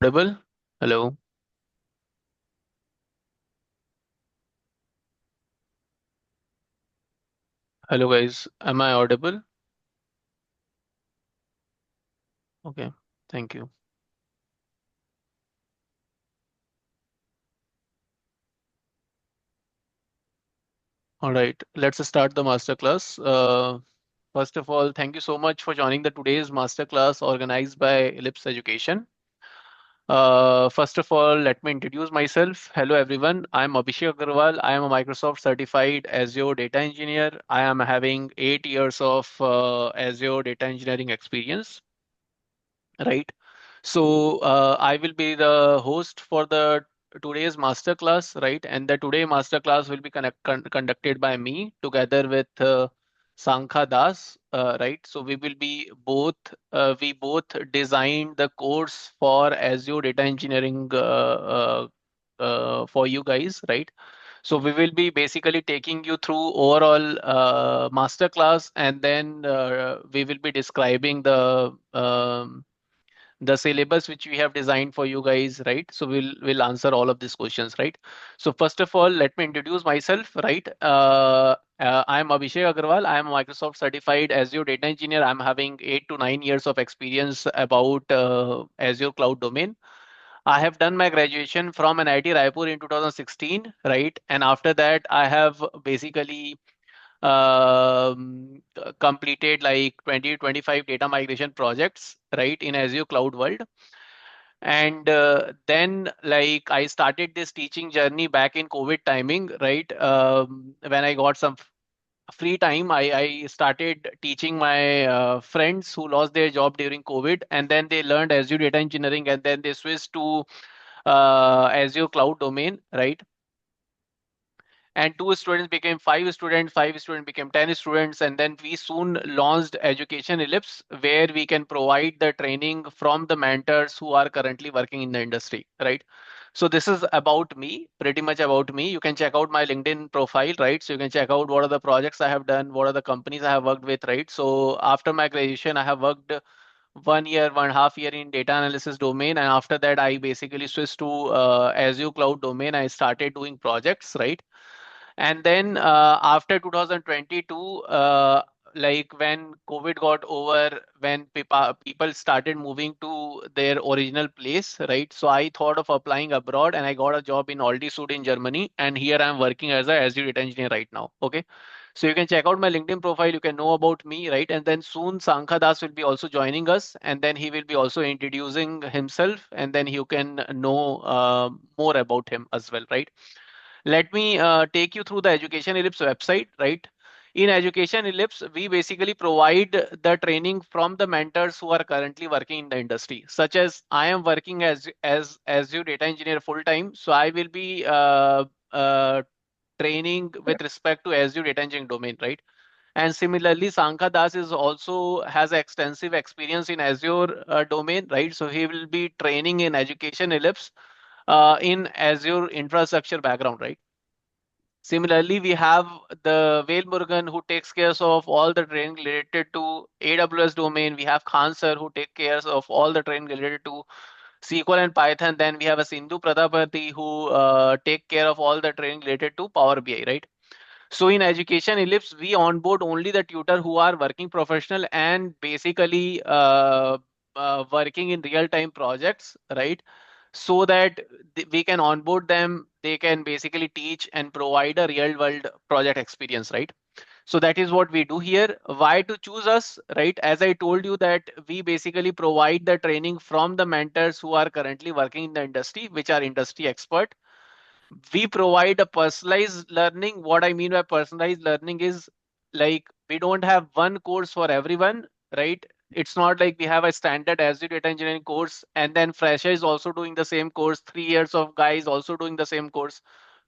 Audible? Hello. Hello, guys. Am I audible? Okay. Thank you. All right. Let's start the masterclass. First of all, thank you so much for joining the today's masterclass organized by Ellipse Education. First of all, let me introduce myself. Hello, everyone. I'm Abhishek Agarwal. I am a Microsoft certified Azure data engineer. I am having 8 years of Azure data engineering experience. Right. So I will be the host for the today's masterclass, right? And the today masterclass will be conducted by me together with Sankha Das, right? So we both designed the course for Azure Data Engineering for you guys, right? So we will be basically taking you through overall masterclass, and then we will be describing the syllabus which we have designed for you guys, right? So we'll answer all of these questions, right? So first of all, let me introduce myself, right? I am Abhishek Agarwal. I am a Microsoft certified Azure data engineer. I'm having 8 to 9 years of experience about Azure cloud domain. I have done my graduation from an IT Raipur in 2016, right? And after that, I have basically completed like 20 to 25 data migration projects, right, in Azure cloud world. And then like I started this teaching journey back in COVID timing, right? When I got some free time, I started teaching my friends who lost their job during COVID, and then they learned Azure data engineering, and then they switched to Azure cloud domain, right? And two students became five students became 10 students, and then we soon launched Education Ellipse, where we can provide the training from the mentors who are currently working in the industry, right? So this is about me, pretty much about me. You can check out my LinkedIn profile, right? So you can check out what are the projects I have done, what are the companies I have worked with, right? So after my graduation, I have worked 1 year, 1.5 year in data analysis domain, and after that, I basically switched to Azure cloud domain. I started doing projects, right? And then after 2022, like when COVID got over, when people started moving to their original place, right? So I thought of applying abroad, and I got a job in Altisud in Germany. And here I'm working as a Azure data engineer right now. Okay. So you can check out my LinkedIn profile. You can know about me, right? And then soon Sankha Das will be also joining us, and then he will be also introducing himself, and then you can know more about him as well, right? Let me take you through the Education Ellipse website, right? In Education Ellipse, we basically provide the training from the mentors who are currently working in the industry, such as I am working as your data engineer full time. So I will be training with respect to Azure data engineering domain, right? And similarly, Sankha Das is also has extensive experience in Azure domain, right? So he will be training in Education Ellipse in Azure infrastructure background, right? Similarly, we have the Whale Murugan who takes care of all the training related to AWS domain. We have Khan sir who take care of all the training related to SQL and Python. Then we have a Sindhu Pradapati who take care of all the training related to Power BI, right? So in Education Ellipse, we onboard only the tutor who are working professional and basically working in real-time projects, right? So that we can onboard them, they can basically teach and provide a real-world project experience, right? So that is what we do here. Why to choose us, right? As I told you that we basically provide the training from the mentors who are currently working in the industry, which are industry expert. We provide a personalized learning. What I mean by personalized learning is like we don't have one course for everyone, right? It's not like we have a standard Azure data engineering course and then fresher is also doing the same course, 3 years of guys also doing the same course,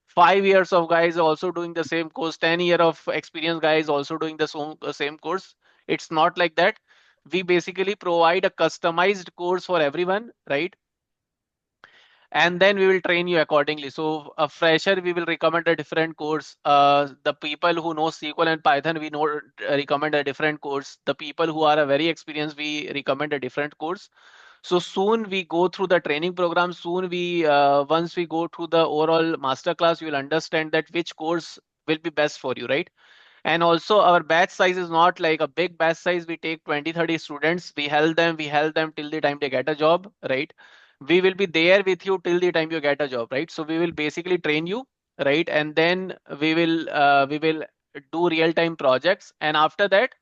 5 years of guys also doing the same course, 10 year of experience guys also doing the same course. It's not like that. We basically provide a customized course for everyone, right? And then we will train you accordingly. So a fresher, we will recommend a different course. The people who know SQL and Python, we know recommend a different course. The people who are a very experienced, we recommend a different course. So soon we go through the training program. Soon we once we go through the overall masterclass, you will understand that which course will be best for you, right? And also our batch size is not like a big batch size. We take 20, 30 students. We help them till the time they get a job, right? We will be there with you till the time you get a job, right? So we will basically train you, right? And then we will do real time projects. And after that,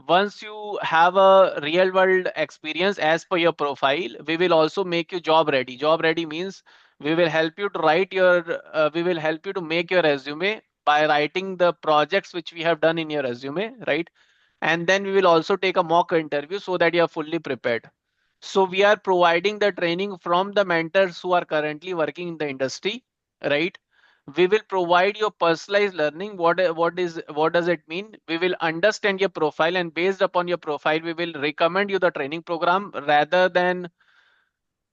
once you have a real world experience as per your profile, we will also make you job ready. Job ready means we will help you to make your resume by writing the projects which we have done in your resume, right? And then we will also take a mock interview so that you are fully prepared. So we are providing the training from the mentors who are currently working in the industry, right? We will provide your personalized learning. What does it mean? We will understand your profile, and based upon your profile, we will recommend you the training program rather than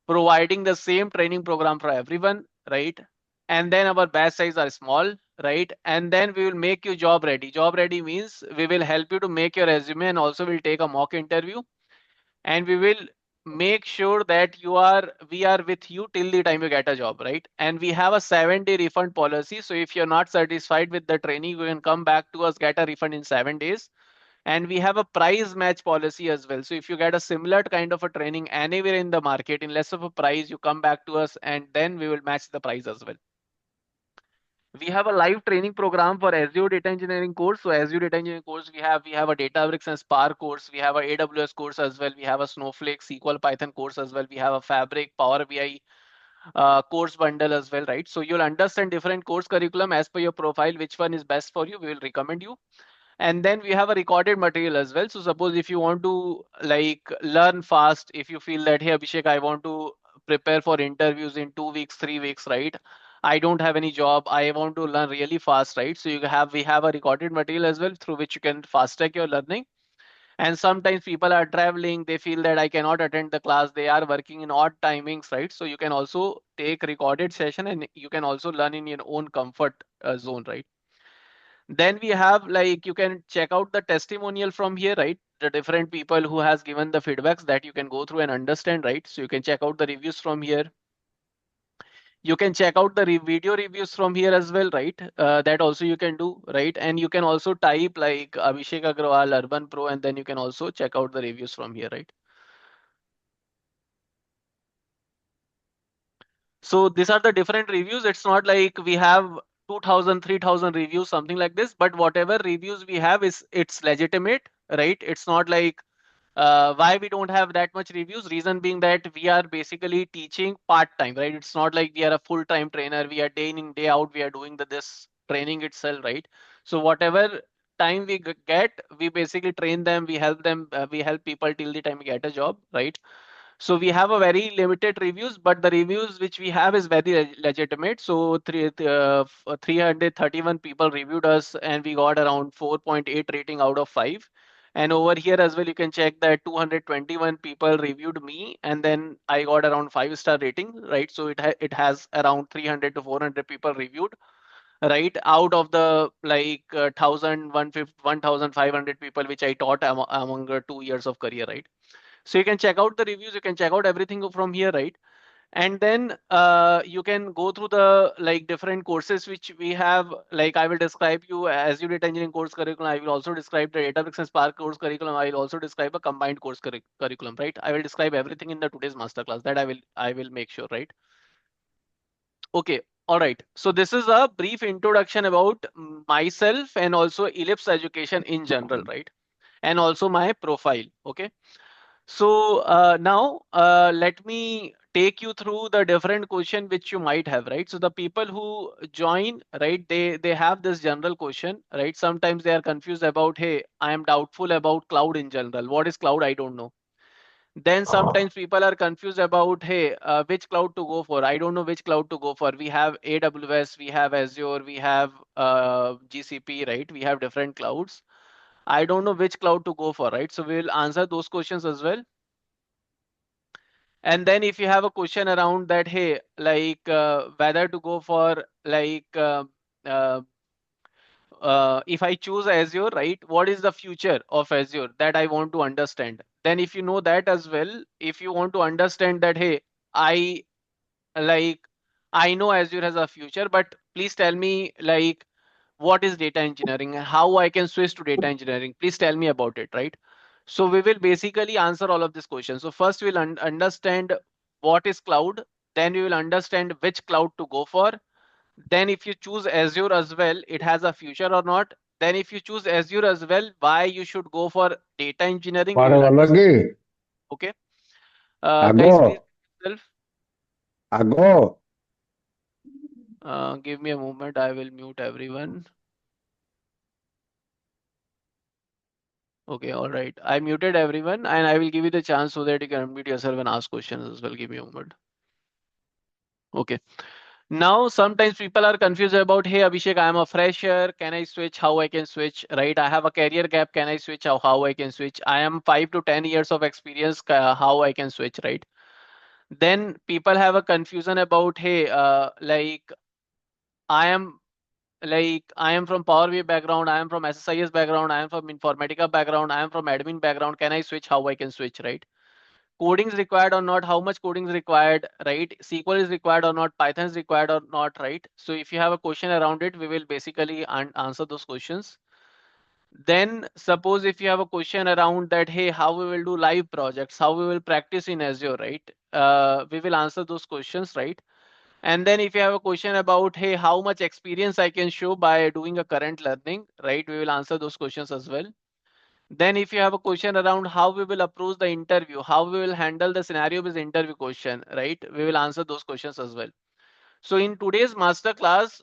providing the same training program for everyone, right? And then our batch size are small, right? And then we will make you job ready. Job ready means we will help you to make your resume, and also we'll take a mock interview, and we will make sure that we are with you till the time you get a job, right? And we have a 7-day refund policy. So if you're not satisfied with the training, you can come back to us, get a refund in 7 days. And we have a price match policy as well. So if you get a similar kind of a training anywhere in the market in less of a price, you come back to us, and then we will match the price as well. We have a live training program for Azure data engineering course. So Azure data engineering course, we have a Databricks and Spark course. We have a AWS course as well. We have a Snowflake, SQL, Python course as well. We have a Fabric, Power BI course bundle as well, right? So you'll understand different course curriculum as per your profile, which one is best for you. We will recommend you. And then we have a recorded material as well. So suppose if you want to like learn fast, if you feel that, hey Abhishek, I want to prepare for interviews in 2 weeks, 3 weeks, right? I don't have any job, I want to learn really fast, right? So we have a recorded material as well through which you can fast track your learning. And sometimes people are traveling, they feel that I cannot attend the class, they are working in odd timings, right? So you can also take recorded session, and you can also learn in your own comfort zone, right? Then we have, like, you can check out the testimonial from here, right? The different people who has given the feedbacks that you can go through and understand, right? So you can check out the reviews from here. You can check out the video reviews from here as well, right? That also you can do, right? And you can also type like Abhishek Agrawal Urban Pro, and then you can also check out the reviews from here, right? So these are the different reviews. It's not like we have 2000, 3000 reviews, something like this, but whatever reviews we have is it's legitimate, right? It's not like why we don't have that much reviews. Reason being that we are basically teaching part time, right? It's not like we are a full time trainer. We are day in day out, we are doing this training itself, right? So whatever time we get, we basically train them, we help people till the time we get a job, right? So we have a very limited reviews, but the reviews which we have is very legitimate. So 331 people reviewed us, and we got around 4.8 rating out of 5. And over here as well, you can check that 221 people reviewed me, and then I got around 5-star rating, right? So it has around 300 to 400 people reviewed, right? Out of the like 1,500 people which I taught among 2 years of career, right? So you can check out the reviews, you can check out everything from here, right? And then you can go through the like different courses which we have. Like I will describe you as you did engineering course curriculum. I will also describe the Databricks and Spark course curriculum. I will also describe a combined course curriculum, right? I will describe everything in the today's masterclass. That I will make sure, right? Okay. All right. So this is a brief introduction about myself and also Ellipse Education in general, right? And also my profile. Okay. So now let me take you through the different question which you might have, right? So the people who join, right, they have this general question, right? Sometimes they are confused about, hey, I am doubtful about cloud in general. What is cloud? I don't know. Then sometimes people are confused about, hey, which cloud to go for? I don't know which cloud to go for. We have AWS, we have Azure, we have GCP, right? We have different clouds. I don't know which cloud to go for, right? So we'll answer those questions as well. And then if you have a question around that, hey, like whether to go for like uh, if I choose Azure, right, what is the future of Azure that I want to understand? Then if you know that as well, if you want to understand that, hey, I like I know Azure has a future, but please tell me like what is data engineering and how I can switch to data engineering. Please tell me about it, right? So we will basically answer all of these questions. So first we'll understand what is cloud, then we will understand which cloud to go for. Then if you choose Azure as well, it has a future or not. Then if you choose Azure as well, why you should go for data engineering, we Para will understand. lagi. Okay. Guys, please Ago. self. Ago. Give me a moment. I will mute everyone. Okay, all right. I muted everyone and I will give you the chance so that you can unmute yourself and ask questions as well. Give me a moment. Okay. Now, sometimes people are confused about, hey, Abhishek, I am a fresher. Can I switch? How I can switch? Right? I have a career gap. Can I switch? How I can switch? I am 5 to 10 years of experience. How I can switch? Right? Then people have a confusion about, hey, I am I am from Power BI background. I am from SSIS background. I am from Informatica background. I am from admin background. Can I switch? How I can switch? Right? Coding is required or not, how much coding is required, right? SQL is required or not, Python is required or not, right? So if you have a question around it, we will basically answer those questions. Then suppose if you have a question around that, hey, how we will do live projects, how we will practice in Azure, right? We will answer those questions, right? And then if you have a question about, hey, how much experience I can show by doing a current learning, right? We will answer those questions as well. Then if you have a question around how we will approach the interview, how we will handle the scenario based interview question, right? We will answer those questions as well. So in today's master class,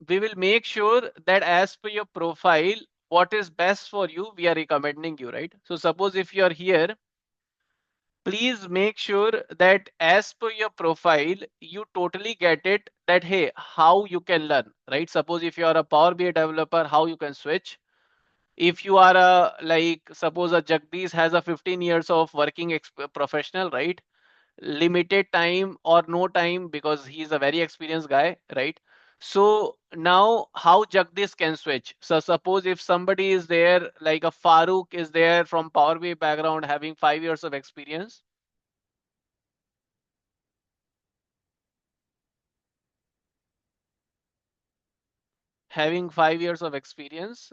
we will make sure that as per your profile, what is best for you, we are recommending you, right? So suppose if you are here, please make sure that as per your profile, you totally get it that, hey, how you can learn, right? Suppose if you are a Power BI developer, how you can switch. If you are a suppose a Jagdish has a 15 years of working professional, right? Limited time or no time because he's a very experienced guy, right? So now how Jagdish can switch? So suppose if somebody is there like a Farooq is there from Power BI background having 5 years of experience,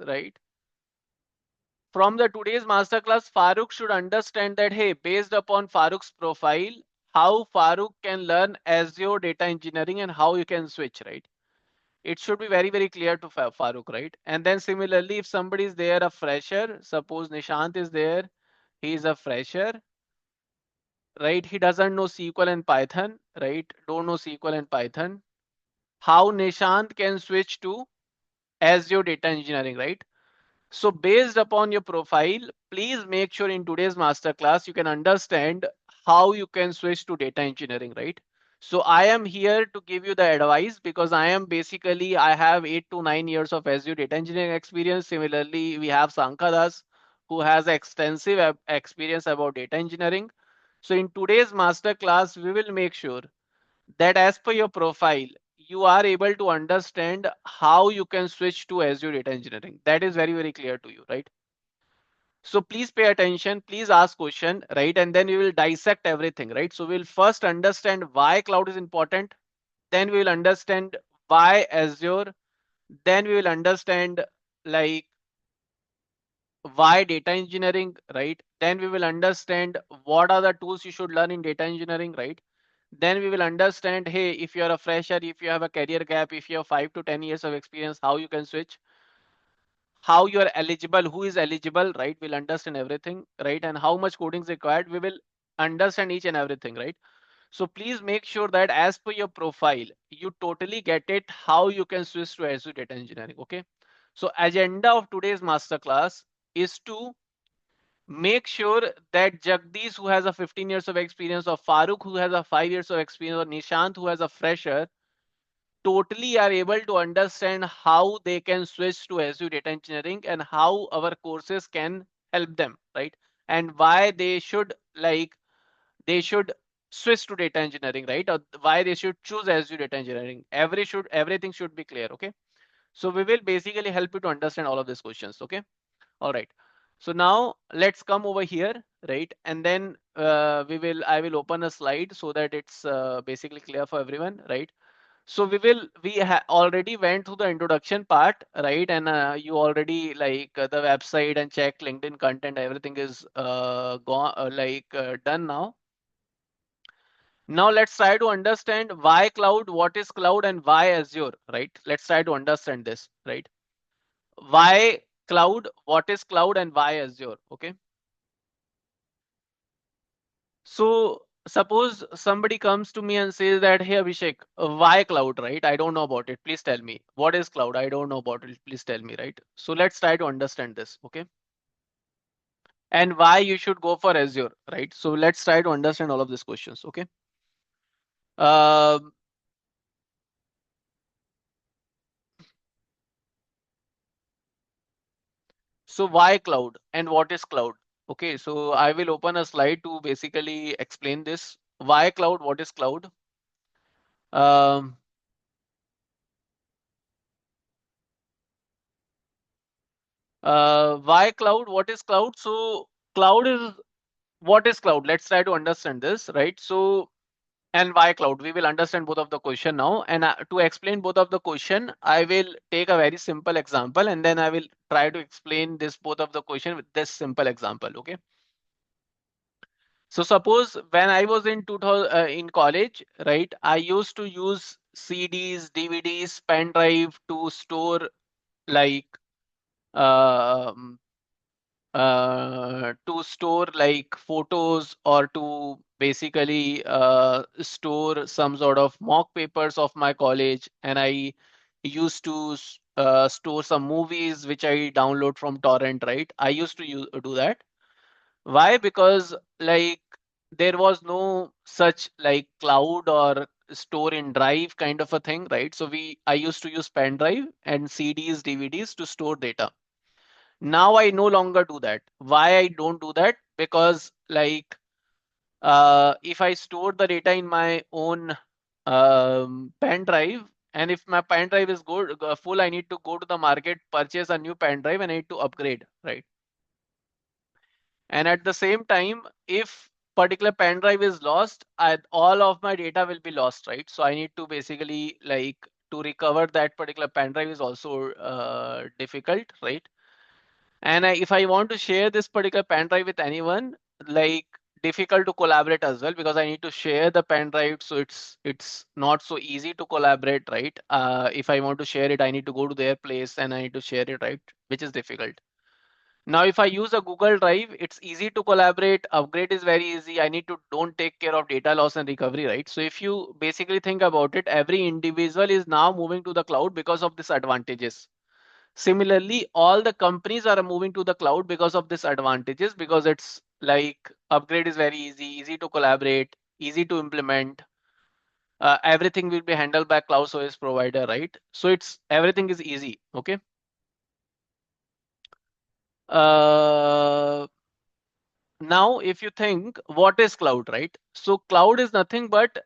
right? From the today's masterclass, Farooq should understand that, hey, based upon Farooq's profile, how Farooq can learn Azure data engineering and how you can switch, right? It should be very, very clear to Farooq, right? And then similarly, if somebody is there, a fresher, suppose Nishant is there, he is a fresher, right? He doesn't know SQL and Python, right? Don't know SQL and Python. How Nishant can switch to Azure data engineering, right? So based upon your profile, please make sure in today's masterclass you can understand how you can switch to data engineering, right? So I am here to give you the advice because I have 8 to 9 years of Azure data engineering experience. Similarly, we have Sankadas who has extensive experience about data engineering. So in today's masterclass, we will make sure that as per your profile, you are able to understand how you can switch to Azure data engineering. That is very, very clear to you, right? So please pay attention, please ask question, right? And then we will dissect everything, right? So we'll first understand why cloud is important. Then we will understand why Azure. Then we will understand like why data engineering, right? Then we will understand what are the tools you should learn in data engineering, right? Then we will understand, hey, if you are a fresher, if you have a career gap, if you have 5 to 10 years of experience, how you can switch, how you are eligible, who is eligible, right? We'll understand everything, right? And how much coding is required, we will understand each and everything, right? So please make sure that as per your profile, you totally get it, how you can switch to Azure data engineering, okay? So agenda of today's masterclass is to make sure that Jagdish, who has a 15 years of experience, or Farooq, who has a 5 years of experience, or Nishant, who has a fresher, totally are able to understand how they can switch to Azure data engineering and how our courses can help them, right? And why they should switch to data engineering, right? Or why they should choose Azure data engineering. Everything should be clear, okay? So we will basically help you to understand all of these questions. Okay. All right. So now let's come over here, right? And then I will open a slide so that it's basically clear for everyone, right? So already went through the introduction part, right? And you already like the website and check LinkedIn content, everything is gone, done now. Now let's try to understand why cloud, what is cloud, and why Azure, right? Let's try to understand this, right? Why cloud, what is cloud, and why Azure, okay? So suppose somebody comes to me and says that, hey Abhishek, why cloud, right? I don't know about it. Please tell me. What is cloud? I don't know about it. Please tell me, right? So let's try to understand this, okay? And why you should go for Azure, right? So let's try to understand all of these questions, okay? Um, so why cloud and what is cloud? Okay, so I will open a slide to basically explain this. Why cloud? What is cloud? Um, why cloud? What is cloud? So cloud is what is cloud? Let's try to understand this, right? So and why cloud? We will understand both of the question now. And to explain both of the question, I will take a very simple example, and then I will try to explain this both of the question with this simple example. Okay. So suppose when I was in 2000 in college, right? I used to use CDs, DVDs, pen drive to store like um to store like photos or to basically store some sort of mock papers of my college. And I used to store some movies which I download from torrent, right? I used to do that. Why? Because like there was no such like cloud or store in drive kind of a thing, right? So I used to use pen drive and CDs, DVDs to store data. Now I no longer do that. Why I don't do that? Because like if I store the data in my own pen drive, and if my pen drive is good full, I need to go to the market, purchase a new pen drive, and I need to upgrade, right? And at the same time, if particular pen drive is lost, all of my data will be lost, right? So I need to basically like to recover that particular pen drive is also difficult, right? And if I want to share this particular pen drive with anyone, like difficult to collaborate as well, because I need to share the pen drive, so it's not so easy to collaborate, right? If I want to share it, I need to go to their place and I need to share it, right? Which is difficult. Now, if I use a Google Drive, it's easy to collaborate. Upgrade is very easy. I need to don't take care of data loss and recovery, right? So if you basically think about it, every individual is now moving to the cloud because of these advantages. Similarly, all the companies are moving to the cloud because of these advantages, because it's like upgrade is very easy, easy to collaborate, easy to implement. Everything will be handled by cloud service provider, right? So it's everything is easy. Okay. Uh, Now, if you think what is cloud, right? So cloud is nothing but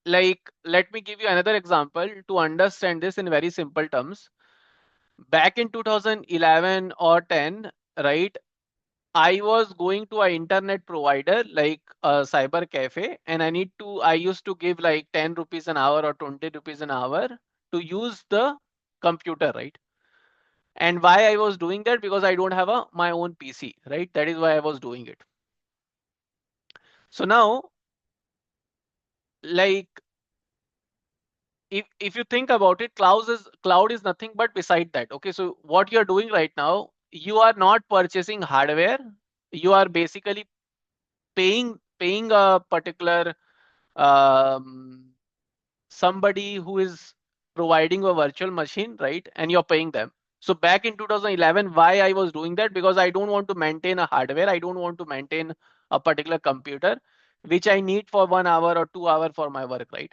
like, let me give you another example to understand this in very simple terms. Back in 2011 or 10, right? I was going to an internet provider like a cyber cafe, and I used to give like 10 rupees an hour or 20 rupees an hour to use the computer, right? And why I was doing that? Because I don't have my own PC, right? That is why I was doing it. So now, like if you think about it, cloud is nothing but beside that. Okay, so what you're doing right now, you are not purchasing hardware. You are basically paying a particular um, somebody who is providing a virtual machine, right? And you're paying them. So back in 2011, why I was doing that? Because I don't want to maintain a hardware. I don't want to maintain a particular computer, which I need for 1 hour or 2 hour for my work, right?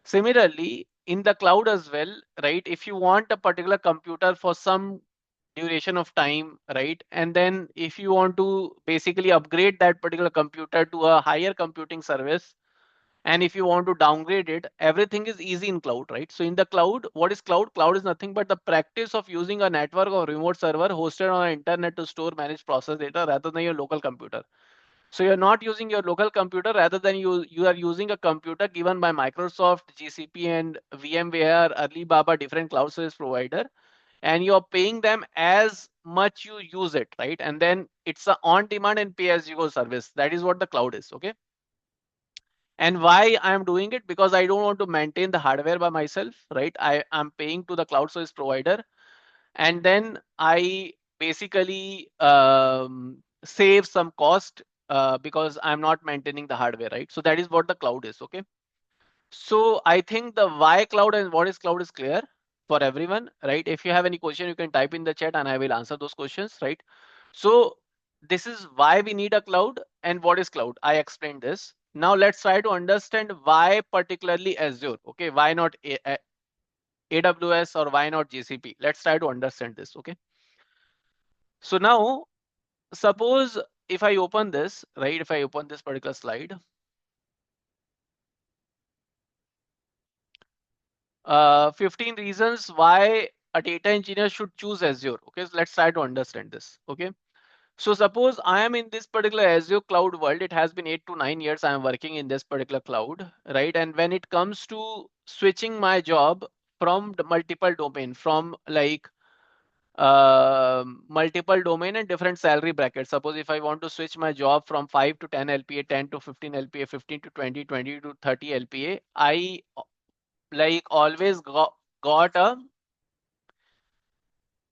Similarly, in the cloud as well, right? If you want a particular computer for some duration of time, right? And then if you want to basically upgrade that particular computer to a higher computing service, And if you want to downgrade it, everything is easy in cloud, right? So in the cloud, what is cloud? Cloud is nothing but the practice of using a network or remote server hosted on the internet to store, manage, process data rather than your local computer. So you're not using your local computer, rather than you are using a computer given by Microsoft, GCP, and VMware, Alibaba, different cloud service provider, and you're paying them as much you use it, right? And then it's a on demand and pay as you go service. That is what the cloud is, okay? And why I am doing it? Because I don't want to maintain the hardware by myself, right? I am paying to the cloud service provider, and then I basically save some cost because I'm not maintaining the hardware, right? So that is what the cloud is, okay? So I think the why cloud and what is cloud is clear for everyone, right? If you have any question, you can type in the chat and I will answer those questions, right? So this is why we need a cloud and what is cloud. I explained this. Now let's try to understand why particularly Azure, okay? Why not AWS or why not GCP? Let's try to understand this, okay? So now suppose if I open this, right? If I open this particular slide, 15 reasons why a data engineer should choose Azure. Okay, so let's try to understand this. Okay, so suppose I am in this particular Azure cloud world. It has been 8 to 9 years I am working in this particular cloud, right? And when it comes to switching my job from the multiple domain, from like multiple domain and different salary brackets. Suppose if I want to switch my job from 5 to 10 LPA, 10 to 15 LPA, 15 to 20, 20 to 30 LPA, I like always got a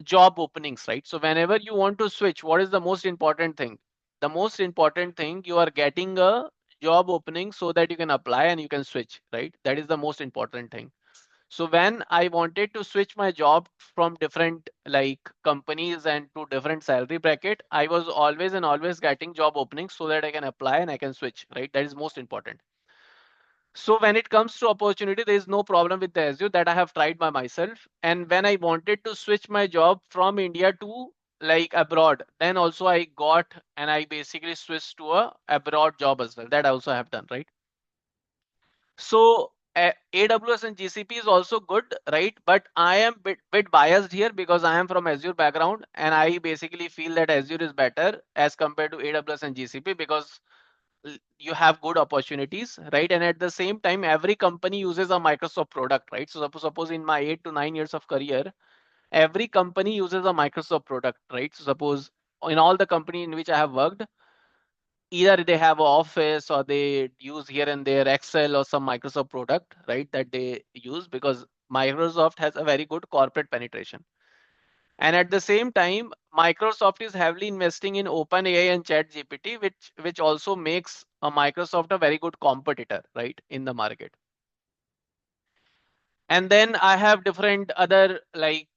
job openings, right? So whenever you want to switch, what is the most important thing? The most important thing, you are getting a job opening so that you can apply and you can switch, right? That is the most important thing. So when I wanted to switch my job from different like companies and to different salary bracket, I was always and always getting job openings so that I can apply and I can switch, right? That is most important. So when it comes to opportunity, there is no problem with the Azure that I have tried by myself. And when I wanted to switch my job from India to like abroad, then also I got and I basically switched to a abroad job as well. That I also have done, right? So AWS and GCP is also good, right? But I am bit biased here because I am from Azure background and I basically feel that Azure is better as compared to AWS and GCP because you have good opportunities, right? And at the same time, every company uses a Microsoft product, right? So suppose in my 8 to 9 years of career, every company uses a Microsoft product, right? So suppose in all the company in which I have worked, either they have Office or they use here and there Excel or some Microsoft product, right? That they use because Microsoft has a very good corporate penetration. And at the same time, Microsoft is heavily investing in OpenAI and ChatGPT, which also makes a Microsoft a very good competitor, right, in the market. And then I have different other like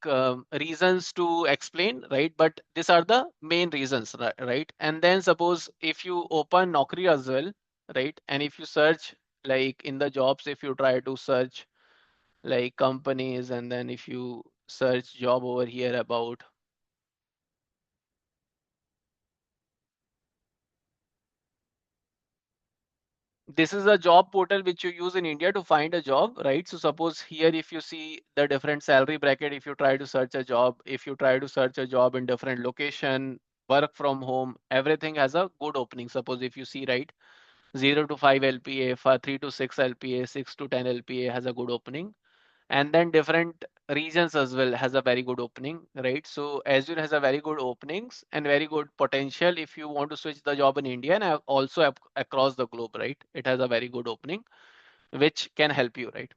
reasons to explain, right? But these are the main reasons, right? And then suppose if you open Naukri as well, right? And if you search like in the jobs, if you try to search like companies, and then if you search job over here about, this is a job portal which you use in India to find a job, right? So suppose here, if you see the different salary bracket, if you try to search a job, if you try to search a job in different location, work from home, everything has a good opening. Suppose if you see, right, 0 to 5 LPA, 3 to 6 LPA, 6 to 10 LPA has a good opening. And then different regions as well has a very good opening, right? So Azure has a very good openings and very good potential if you want to switch the job in India and also across the globe, right? It has a very good opening which can help you, right?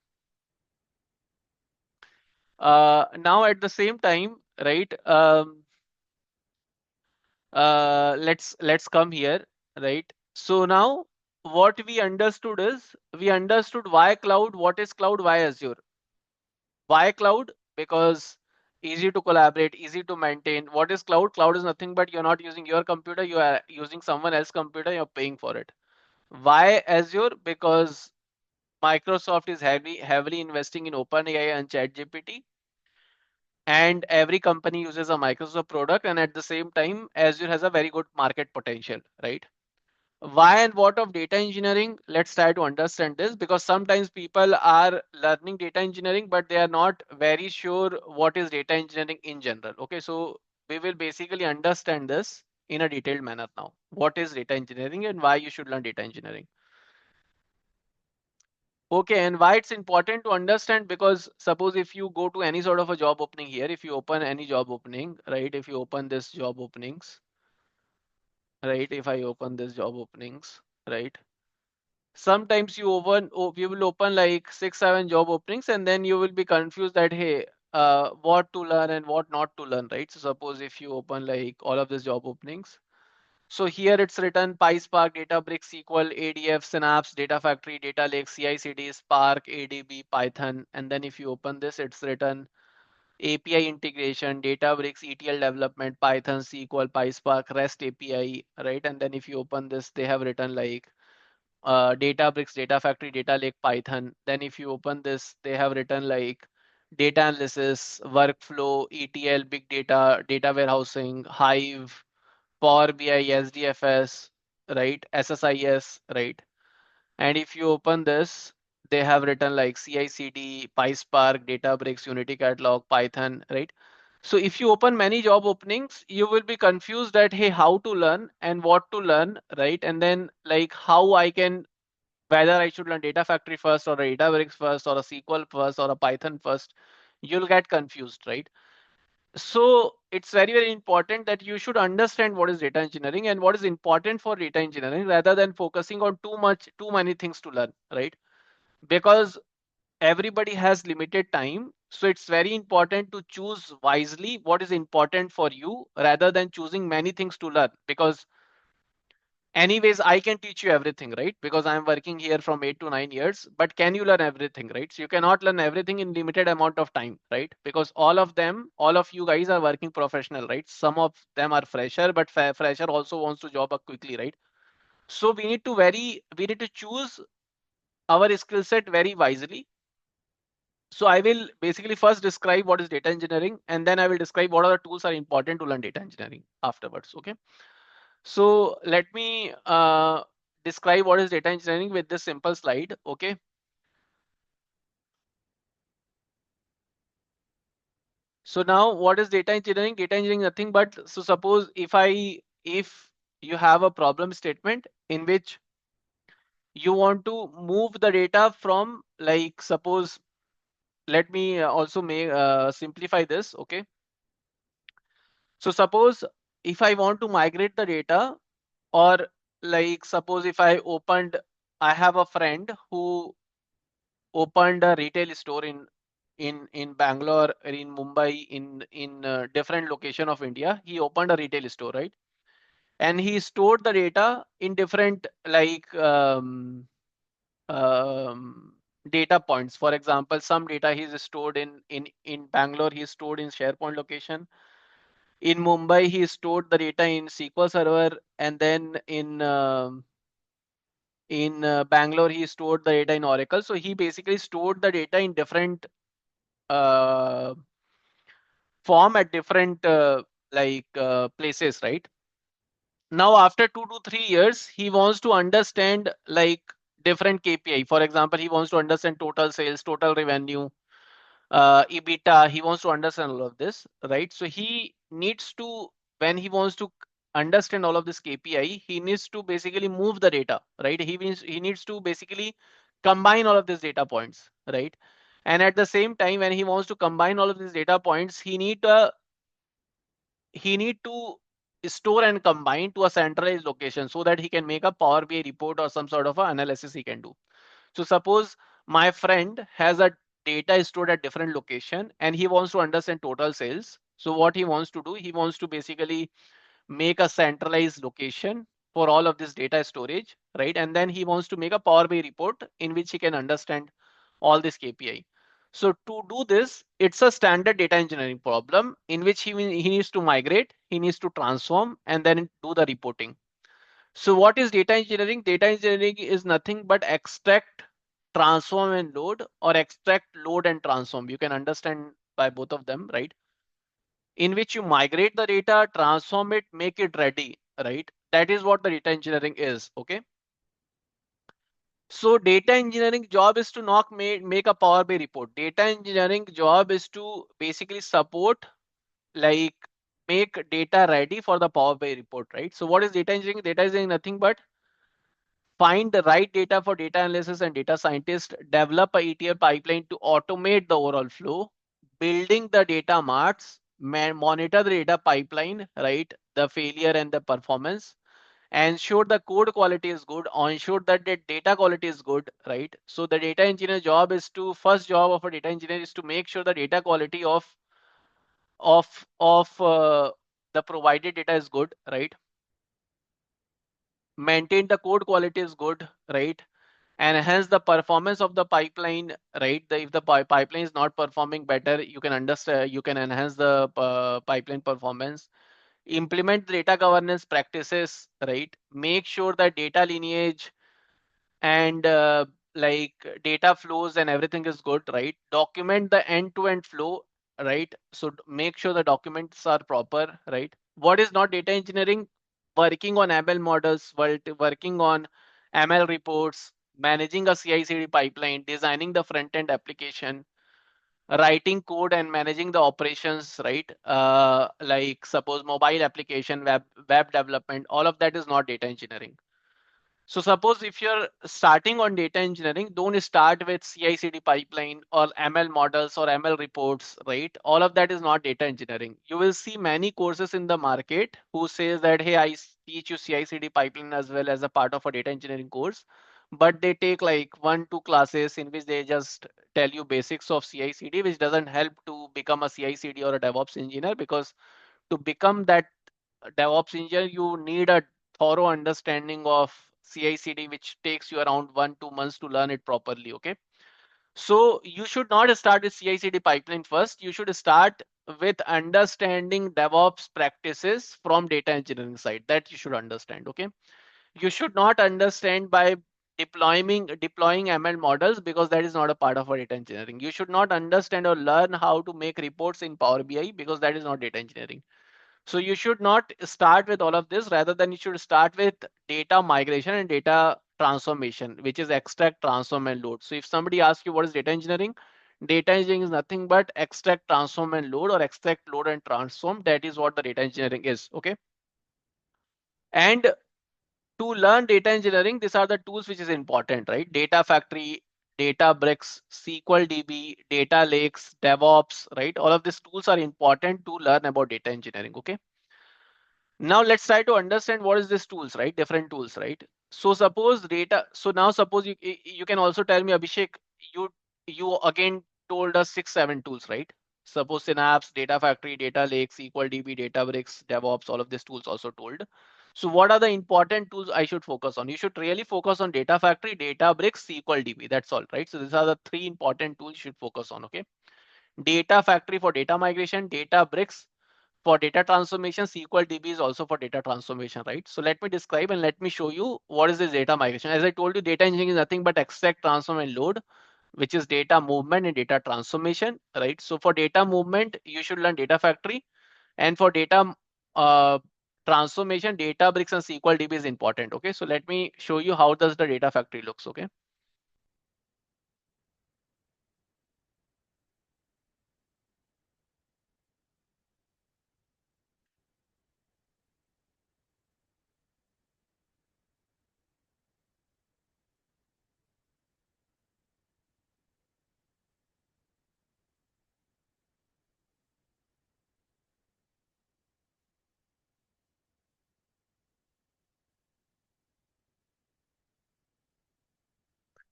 Now at the same time, right, let's come here, right? So now what we understood is, we understood why cloud, what is cloud, why Azure. Why cloud? Because easy to collaborate, easy to maintain. What is cloud? Cloud is nothing but you're not using your computer, you are using someone else's computer, you're paying for it. Why Azure? Because Microsoft is heavily investing in OpenAI and ChatGPT, and every company uses a Microsoft product, and at the same time, Azure has a very good market potential, right? Why and what of data engineering? Let's try to understand this, because sometimes people are learning data engineering, but they are not very sure what is data engineering in general. Okay, so we will basically understand this in a detailed manner now. What is data engineering and why you should learn data engineering? Okay, and why it's important to understand, because suppose if you go to any sort of a job opening here, if you open any job opening, right? If you open this job openings, right? If I open this job openings, right? Sometimes you will open like 6 7 job openings, and then you will be confused that, hey, what to learn and what not to learn, right? So suppose if you open like all of these job openings, so here it's written PySpark, Databricks, SQL, ADF, Synapse, Data Factory, Data Lake, CI/CD, Spark, ADB, Python. And then if you open this, it's written API integration, Databricks, ETL development, Python, SQL, PySpark, REST API, right? And then if you open this, they have written like Databricks, Data Factory, Data Lake, Python. Then if you open this, they have written like data analysis, workflow, ETL, big data, data warehousing, Hive, Power BI, SDFS, right? SSIS, right? And if you open this, they have written like CI/CD, PySpark, Databricks, Unity Catalog, Python, right? So if you open many job openings, you will be confused that, hey, how to learn and what to learn, right? And then like how I can, whether I should learn Data Factory first or a Databricks first or a SQL first or a Python first, you'll get confused, right? So it's very, very important that you should understand what is data engineering and what is important for data engineering, rather than focusing on too many things to learn, right? Because everybody has limited time. So it's very important to choose wisely what is important for you rather than choosing many things to learn. Because anyways, I can teach you everything, right? Because I'm working here from 8 to 9 years, but can you learn everything, right? So you cannot learn everything in limited amount of time, right? Because all of you guys are working professional, right? Some of them are fresher, but fresher also wants to job up quickly, right? So we need to choose our skill set very wisely. So I will basically first describe what is data engineering, and then I will describe what other tools are important to learn data engineering afterwards. Okay. So let me describe what is data engineering with this simple slide. Okay. So now what is data engineering? Data engineering is nothing but, so suppose if you have a problem statement in which you want to move the data from, like, suppose, let me also make simplify this. Okay. So suppose if I want to migrate the data, or like suppose if I have a friend who opened a retail store in Bangalore or in Mumbai, in different location of India. He opened a retail store, right? And he stored the data in different like um, data points. For example, some data he's stored in Bangalore, he's stored in SharePoint location. In Mumbai, he stored the data in SQL Server, and then in Bangalore, he stored the data in Oracle. So he basically stored the data in different uh, form at different places, right? Now, after 2 to 3 years, he wants to understand like different KPI. For example, he wants to understand total sales, total revenue, EBITDA. He wants to understand all of this, right? So he needs to, when he wants to understand all of this KPI, he needs to basically move the data, right? He needs to basically combine all of these data points, right? And at the same time, when he wants to combine all of these data points, he need to store and combine to a centralized location so that he can make a Power BI report or some sort of analysis he can do. So suppose my friend has a data stored at different location and he wants to understand total sales. So what he wants to do, he wants to basically make a centralized location for all of this data storage, right? And then he wants to make a Power BI report in which he can understand all this KPI. So to do this, it's a standard data engineering problem in which he needs to migrate, he needs to transform, and then do the reporting. So what is data engineering? Data engineering is nothing but extract, transform, and load, or extract, load, and transform. You can understand by both of them, right? In which you migrate the data, transform it, make it ready, right? That is what the data engineering is. Okay. So data engineering job is to not make a Power BI report. Data engineering job is to basically support, like, make data ready for the Power BI report, right? So what is data engineering? Data engineering nothing but find the right data for data analysis and data scientists, develop a ETL pipeline to automate the overall flow, building the data marts, monitor the data pipeline, right? The failure and the performance, ensure the code quality is good, ensure that the data quality is good, right? So the data engineer job is to, first job of a data engineer is to make sure the data quality of the provided data is good, right? Maintain the code quality is good, right? Enhance the performance of the pipeline, right? If the pipeline is not performing better, you can understand, you can enhance the pipeline performance. Implement data governance practices, right? Make sure that data lineage and like data flows and everything is good, right? Document the end-to-end flow, right? So make sure the documents are proper, right? What is not data engineering? Working on ML models, working on ML reports, managing a CI/CD pipeline, designing the front-end application, writing code and managing the operations, right? Like suppose mobile application, web development, all of that is not data engineering. So suppose if you're starting on data engineering, don't start with CI/CD pipeline or ML models or ML reports, right? All of that is not data engineering. You will see many courses in the market who says that, hey, I teach you CI/CD pipeline as well as a part of a data engineering course, but they take like 1, 2 classes in which they just tell you basics of CI/CD, which doesn't help to become a CI/CD or a DevOps engineer, because to become that DevOps engineer, you need a thorough understanding of CI/CD, which takes you around 1, 2 months to learn it properly. Okay. So you should not start with CI/CD pipeline first. You should start with understanding DevOps practices from data engineering side. That you should understand. Okay. You should not understand by deploying ML models, because that is not a part of our data engineering. You should not understand or learn how to make reports in Power BI, because that is not data engineering. So you should not start with all of this. Rather than you should start with data migration and data transformation, which is extract, transform, and load. So if somebody asks you what is data engineering is nothing but extract, transform, and load, or extract, load, and transform. That is what the data engineering is. Okay. And to learn data engineering, these are the tools which is important, right? Data Factory, Databricks, SQL DB, data lakes, DevOps, right? All of these tools are important to learn about data engineering. Okay. Now let's try to understand what is this tools, right? Different tools, right? So suppose data. So now suppose you can also tell me, Abhishek, you you again told us 6, 7 tools, right? Suppose Synapse, Data Factory, Data Lake, SQL DB, Databricks, DevOps, all of these tools also told. So what are the important tools I should focus on? You should really focus on Data Factory, Databricks, SQL DB. That's all, right? So these are the 3 important tools you should focus on. Okay. Data Factory for data migration, Databricks for data transformation, SQL DB is also for data transformation, right? So let me describe and let me show you what is this data migration. As I told you, data engineering is nothing but extract, transform, and load, which is data movement and data transformation, right? So for data movement, you should learn Data Factory, and for data uh, transformation, Databricks and SQL DB is important. Okay, so let me show you how does the Data Factory looks. Okay.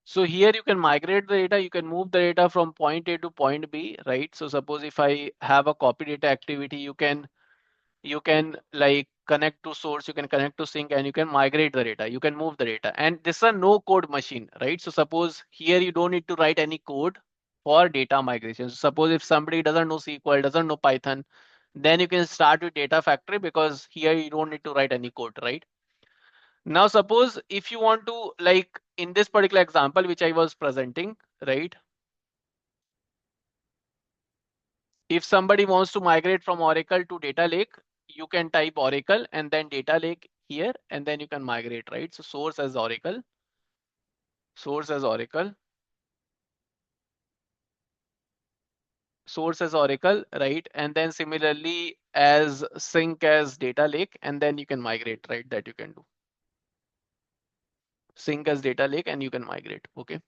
So here you can migrate the data, you can move the data from point A to point B, right? So suppose if I have a copy data activity, you can like connect to source, you can connect to sink, and you can migrate the data, you can move the data. And this is a no code machine, right? So suppose here you don't need to write any code for data migration. So suppose if somebody doesn't know SQL, doesn't know Python, then you can start with Data Factory, because here you don't need to write any code, right? Now suppose if you want to, like in this particular example which I was presenting, right? If somebody wants to migrate from Oracle to Data Lake, you can type Oracle and then Data Lake. here, and then you can migrate, right? So source as Oracle, source as Oracle, right? And then similarly as sync as data lake, and then you can migrate, right? That you can do sync as data lake and you can migrate. Okay.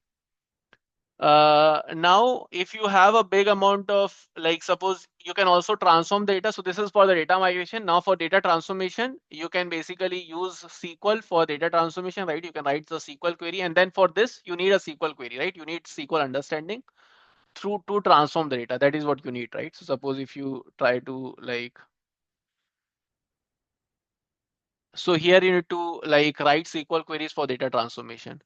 Now, if you have a big amount of, like, suppose you can also transform data. So this is for the data migration. Now for data transformation, you can basically use SQL for data transformation, right? You can write the SQL query, and then for this, you need a SQL query, right? You need SQL understanding through to transform the data. That is what you need, right? So suppose if you try to like, so here you need to like write SQL queries for data transformation.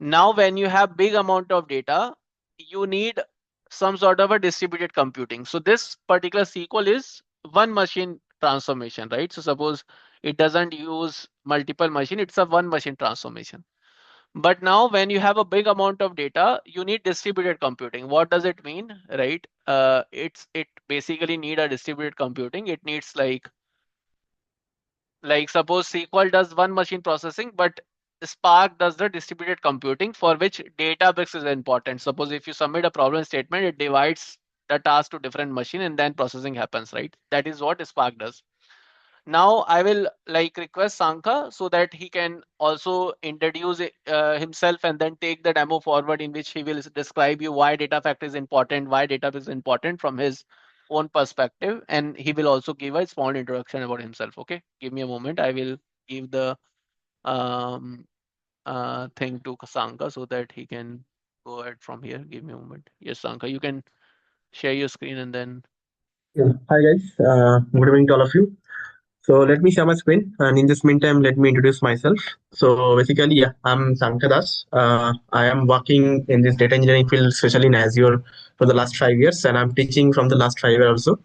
Now, when you have big amount of data, you need some sort of a distributed computing. So this particular SQL is one machine transformation, right? So suppose it doesn't use multiple machine, it's a one machine transformation. But now when you have a big amount of data, you need distributed computing. What does it mean, right? It basically need a distributed computing. It needs like suppose SQL does one machine processing, but Spark does the distributed computing for which Databricks is important. Suppose if you submit a problem statement, it divides the task to different machine and then processing happens, right? That is what Spark does. Now I will like request Sanka so that he can also introduce himself and then take the demo forward in which he will describe you why data factory is important, why database is important from his own perspective, and he will also give a small introduction about himself. Okay, give me a moment. I will give the um, thing to Sanka so that he can go ahead from here. Give me a moment. Yes, Sanka, you can share your screen and then. Yeah. Hi guys, good evening to all of you. So let me share my screen, and in this meantime, let me introduce myself. So basically, yeah, I'm Sankadas. I am working in this data engineering field, especially in Azure, for the last 5 years, and I'm teaching from the last 5 years also.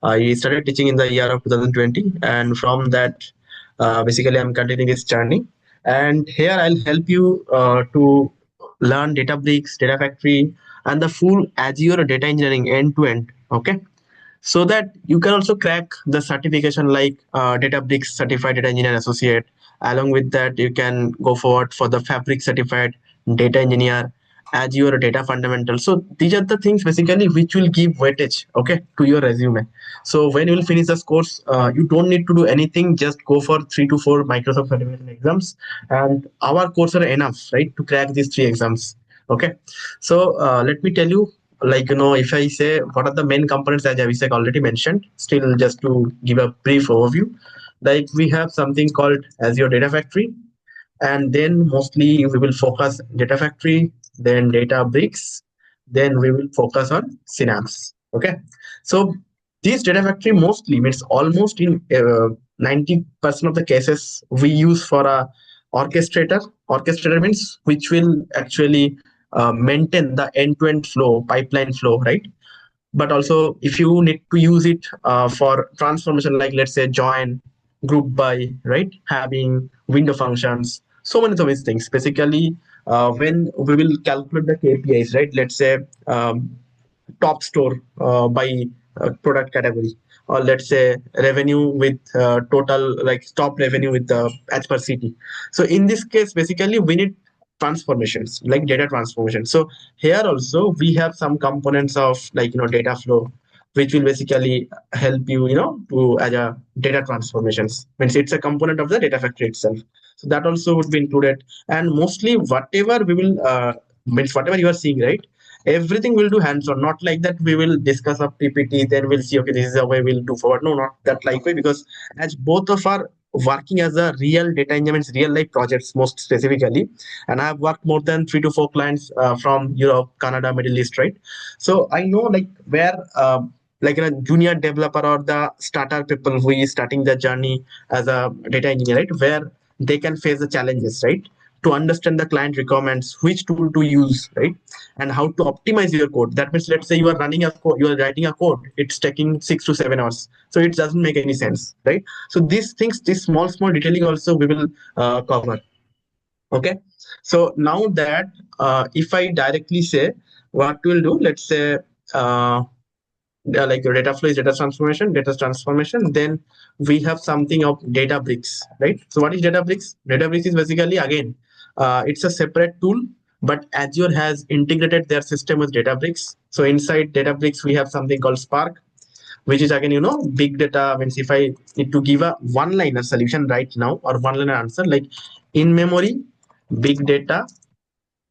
I started teaching in the year of 2020, and from that, basically, I'm continuing this journey. And here I'll help you to learn Databricks, Data Factory, and the full Azure data engineering end to end. Okay, so that you can also crack the certification like Databricks Certified Data Engineer Associate. Along with that, you can go forward for the Fabric Certified Data Engineer, Azure Data Fundamental. So these are the things basically which will give weightage, okay, to your resume. So when you will finish this course, you don't need to do anything. Just go for 3 to 4 Microsoft certification exams, and our course are enough, right, to crack these 3 exams. Okay, so let me tell you, like, if I say what are the main components, as Abhishek already mentioned, still just to give a brief overview, like we have something called Azure Data Factory, and then mostly we will focus Data Factory, then Databricks, then we will focus on Synapse. Okay, so this Data Factory mostly means almost in 90% of the cases we use for a orchestrator. Orchestrator means which will actually maintain the end-to-end flow, pipeline flow, right? But also if you need to use it for transformation, like let's say join, group by, right, having window functions, so many things basically. When we will calculate the KPIs, right, let's say top store by product category, or let's say revenue with total, like top revenue with the as per city. So in this case basically we need transformations like data transformation. So here also we have some components of, like, data flow, which will basically help you, to as a data transformations, means it's a component of the data factory itself. So that also would be included. And mostly whatever we will means whatever you are seeing, right, everything we'll do hands on, not like that we will discuss a PPT, then we'll see, okay, this is the way we'll do forward. No, not that like way, because as both of our working as a real data engineers, real life projects most specifically, and I have worked more than 3 to 4 clients from Europe, Canada, Middle East, right? So I know like where like a junior developer or the starter people who is starting their journey as a data engineer, right, where they can face the challenges, right, to understand the client requirements, which tool to use, right, and how to optimize your code. That means, let's say you are running a code, you are writing a code, it's taking 6 to 7 hours, so it doesn't make any sense, right? So these things, this small detailing also we will cover. Okay, so now that if I directly say what we'll do, let's say uh, like your data flow is data transformation. Then we have something of Databricks, right? So what is Databricks? Databricks is basically, again, it's a separate tool, but Azure has integrated their system with Databricks. So inside Databricks, we have something called Spark, which is again, big data. Means if I need to give a one-liner solution right now, or one-liner answer, like in memory, big data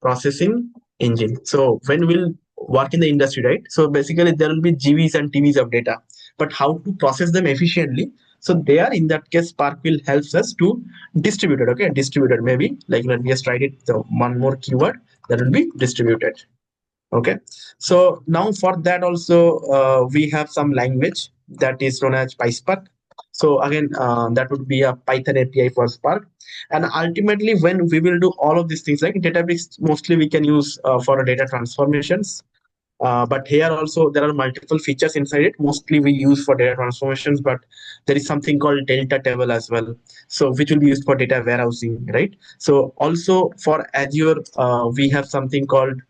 processing engine. So when we'll work in the industry, right? So basically there will be GVs and TVs of data, but how to process them efficiently? So there, in that case, Spark will helps us to distribute it. Okay, distributed, maybe like, let me just write it. So one more keyword, that will be distributed. Okay, so now for that also, we have some language that is known as PySpark. So again, that would be a Python API for Spark. And ultimately, when we will do all of these things, like Databricks, mostly we can use for data transformations. But here also there are multiple features inside it. Mostly we use for data transformations, but there is something called delta table as well. So which will be used for data warehousing, right? So also for Azure, we have something called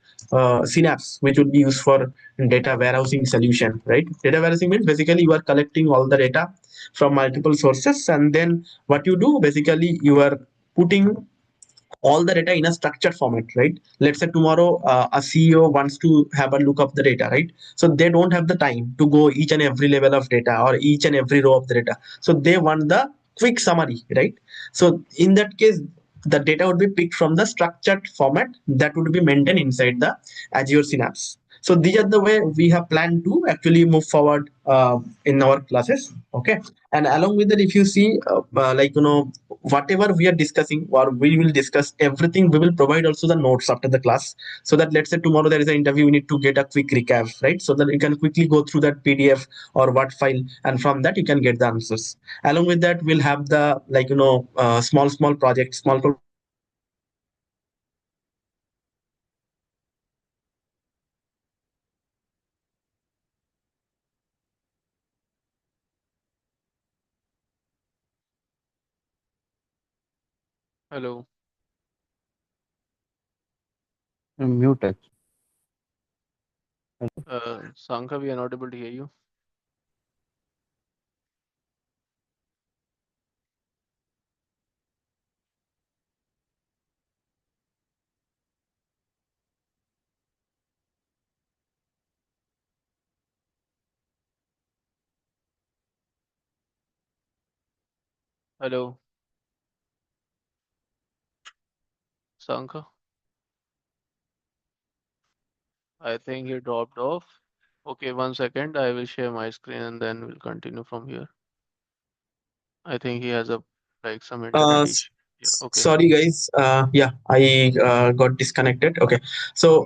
Synapse, which would be used for data warehousing solution, right? Data warehousing means basically you are collecting all the data from multiple sources, and then what you do, basically you are putting all the data in a structured format, right? Let's say tomorrow a CEO wants to have a look of the data, right? So they don't have the time to go each and every level of data or each and every row of the data. So they want the quick summary, right? So in that case, the data would be picked from the structured format that would be maintained inside the Azure Synapse. So these are the way we have planned to actually move forward in our classes. Okay, and along with that, if you see, whatever we are discussing or we will discuss everything, we will provide also the notes after the class, so that let's say tomorrow there is an interview, we need to get a quick recap, right? So that you can quickly go through that PDF or what file, and from that you can get the answers. Along with that, we'll have the small projects, small projects where we will work on the data warehousing solution, right? So basically we will Hello. Muted. Sankha, we are not able to hear you. Hello, Sankha. I think he dropped off. Okay, 1 second. I will share my screen and then we'll continue from here. I think he has a some internet issue. Yeah, okay. Sorry guys, yeah, I got disconnected. Okay, so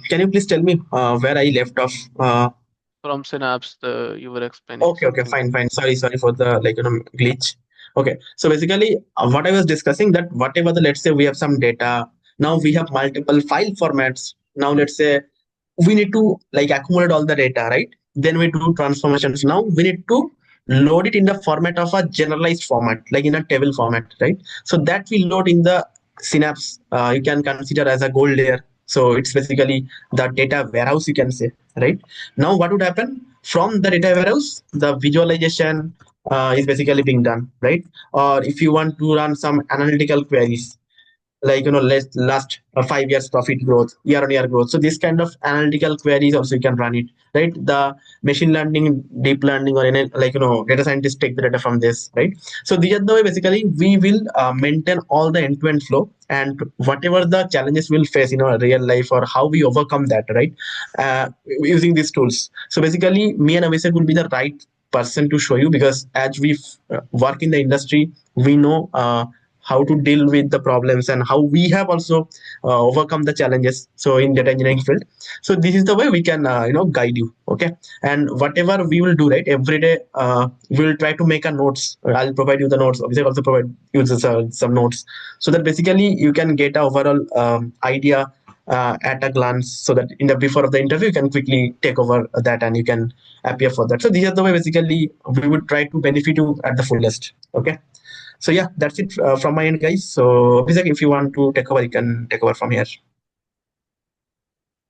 can you please tell me where I left off? From Synapse, you were explaining Okay, okay, something like fine, fine. Sorry for the glitch. Okay, so basically, what I was discussing, that whatever the, let's say we have some data. Now we have multiple file formats. Now let's say we need to like accumulate all the data, right? Then we do transformations. Now we need to load it in the format of a generalized format, like in a table format, right? So that we load in the Synapse. You can consider as a gold layer. So it's basically the data warehouse, you can say, right? Now what would happen from the data warehouse? The visualization is basically being done, right? Or if you want to run some analytical queries, like last 5 years profit growth, year on year growth, so this kind of analytical queries also you can run it, right? The machine learning, deep learning, or any data scientists take the data from this, right? So the other way, basically we will maintain all the end-to-end flow, and whatever the challenges we'll face in our real life, or how we overcome that, right? Using these tools. So basically me and Abhishek will be the right person to show you, because as we work in the industry, we know how to deal with the problems, and how we have also overcome the challenges, so in data engineering field. So this is the way we can guide you. Okay, and whatever we will do, right, every day we will try to make a notes. I'll provide you the notes. Obviously also provide you some notes, so that basically you can get a overall idea at a glance, so that in the before of the interview you can quickly take over that and you can appear for that. So these are the way basically we would try to benefit you at the fullest. Okay, so yeah, that's it from my end, guys. So Abhishek, if you want to take over, you can take over from here.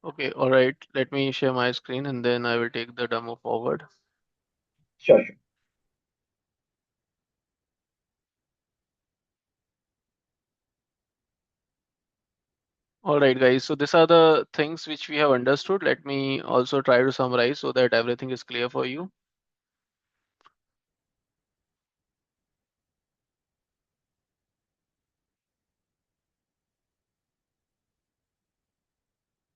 Okay, all right. Let me share my screen and then I will take the demo forward. Sure, sure. All right, guys. So these are the things which we have understood. Let me also try to summarize so that everything is clear for you.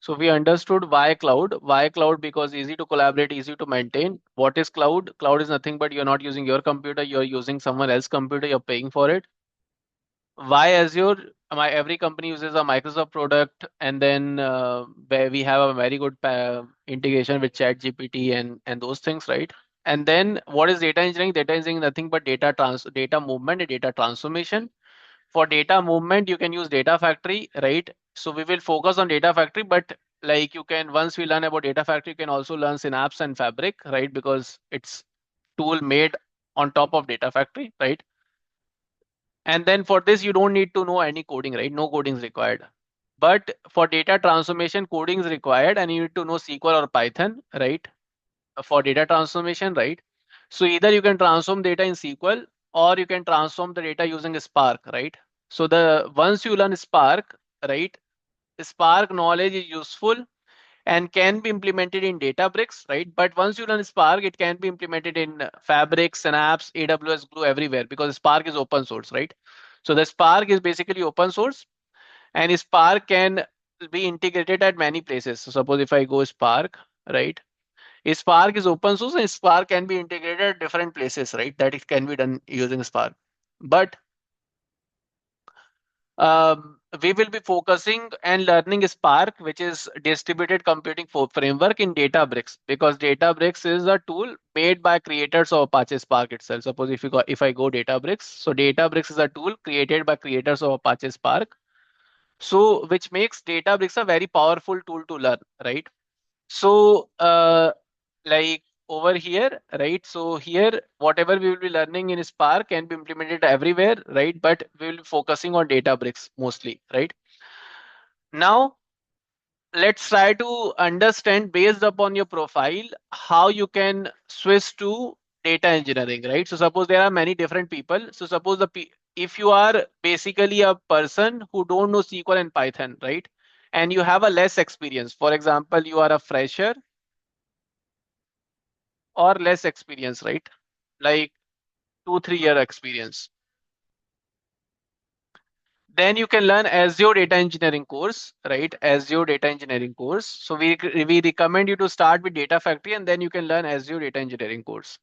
So we understood why cloud. Why cloud? Because easy to collaborate, easy to maintain. What is cloud? Cloud is nothing but you're not using your computer, you're using someone else's computer, you're paying for it. Why Azure? Every company uses a Microsoft product, and then where we have a very good integration with ChatGPT and those things, right? And then what is data engineering? Data engineering is nothing but data movement and data transformation. For data movement, you can use Data Factory, right? So we will focus on Data Factory, but like you can once we learn about Data Factory, you can also learn Synapse and Fabric, right? Because it's tool made on top of Data Factory, right? And then for this, you don't need to know any coding, right? No coding is required. But for data transformation, coding is required and you need to know SQL or Python, right? For data transformation, right? So either you can transform data in SQL or you can transform the data using Spark, right? So the once you learn Spark, right? Spark knowledge is useful and can be implemented in Databricks, right? But once you learn Spark, it can be implemented in Fabric, Synapse, AWS, Glue, everywhere because Spark is open source, right? So the Spark is basically open source and Spark can be integrated at many places. So suppose if I go Spark, right? Spark is open source and Spark can be integrated at different places, right? That it can be done using Spark. But we will be focusing and learning Spark, which is distributed computing framework in Databricks, because Databricks is a tool made by creators of Apache Spark itself. Suppose if I go Databricks, so Databricks is a tool created by creators of Apache Spark. So which makes Databricks a very powerful tool to learn, right? So like over here, right? So here, whatever we will be learning in Spark can be implemented everywhere, right? But we will be focusing on Databricks mostly, right? Now, let's try to understand based upon your profile how you can switch to data engineering, right? So suppose there are many different people. So suppose if you are basically a person who don't know SQL and Python, right? And you have a less experience. For example, you are a fresher or less experience, right? Like 2 3 year experience. Then you can learn Azure data engineering course, right? Azure data engineering course. So we recommend you to start with Data Factory and then you can learn Azure data engineering course.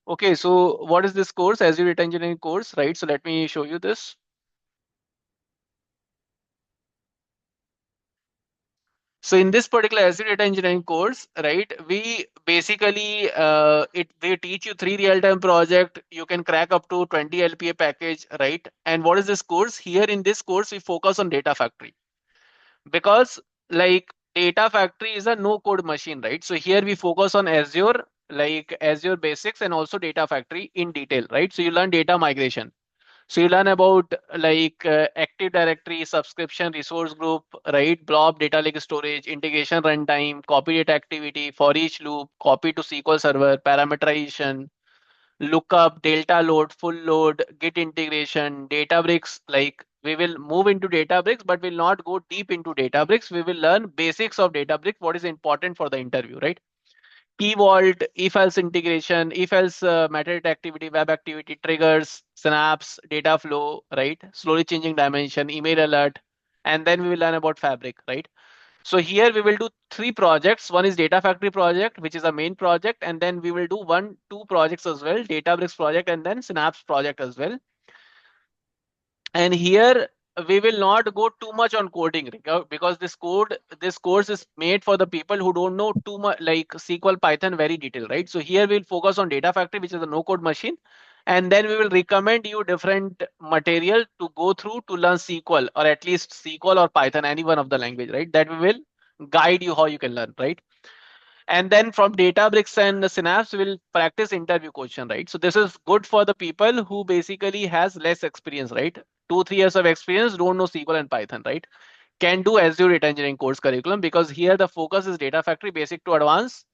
Okay, so what is this course? Azure data engineering course, right? So let me show you this. So in this particular Azure data engineering course, right, we basically they teach you 3 real-time project. You can crack up to 20 LPA package, right? And what is this course? Here in this course, we focus on Data Factory because like Data Factory is a no-code machine, right? So here we focus on Azure, like Azure basics and also Data Factory in detail, right? So you learn data migration. So you learn about like Active Directory, subscription, resource group, right? Blob, data lake storage, integration runtime, copy data activity, for each loop, copy to SQL Server, parameterization, lookup, delta load, full load, Git integration, Databricks. Like we will move into Databricks, but will not go deep into Databricks. We will learn basics of Databricks, what is important for the interview, right? Key vault, if else integration, if else metadata activity, web activity, triggers, synapse, data flow, right? Slowly changing dimension, email alert, and then we will learn about Fabric, right? So here we will do 3 projects. One is Data Factory project, which is a main project, and then we will do 2 projects as well, Databricks project and then Synapse project as well. And here we will not go too much on coding because this course is made for the people who don't know too much like SQL, Python very detailed, right? So here we'll focus on Data Factory, which is a no code machine, and then we will recommend you different material to go through to learn SQL, or at least SQL or Python, any one of the language, right? That we will guide you how you can learn, right? And then from Databricks and Synapse, we'll practice interview question, right? So this is good for the people who basically has less experience, right? 2-3 years of experience, don't know SQL and Python, right? Can do Azure data engineering course curriculum, because here the focus is Data Factory basic to advanced,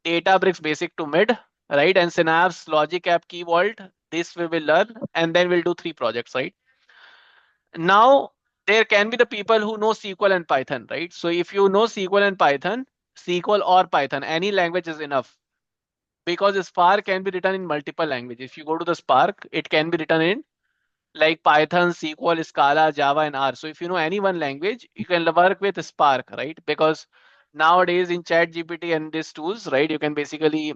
Databricks basic to mid, right? And Synapse, Logic App, Key Vault, this we will learn, and then we'll do 3 projects, right? Now, there can be the people who know SQL and Python, right? So if you know SQL and Python, SQL or Python, any language is enough, because Spark can be written in multiple languages. If you go to the Spark, it can be written in like Python, SQL, Scala, Java, and R. So if you know any one language, you can work with Spark, right? Because nowadays in ChatGPT and these tools, right, you can basically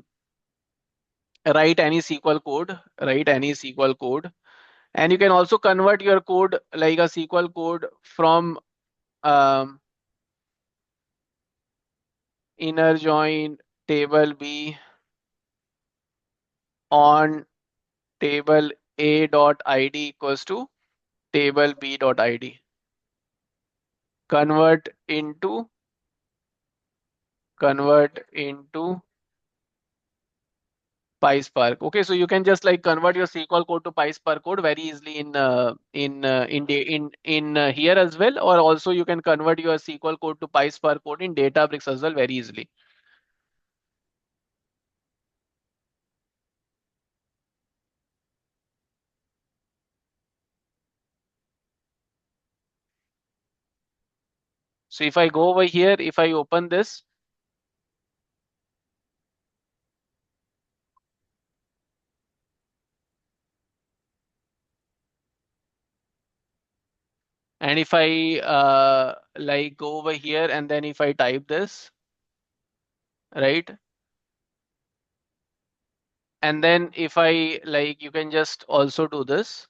write any SQL code, write any SQL code, and you can also convert your code like a SQL code from um, inner join table B on table A dot ID equals to table B dot ID. Convert into PySpark. Okay, so you can just like convert your SQL code to PySpark code very easily in here as well, or also you can convert your SQL code to PySpark code in Databricks as well very easily. So if I go over here, if I open this, and if I like go over here and then if I type this, right? And then if I like, you can just also do this.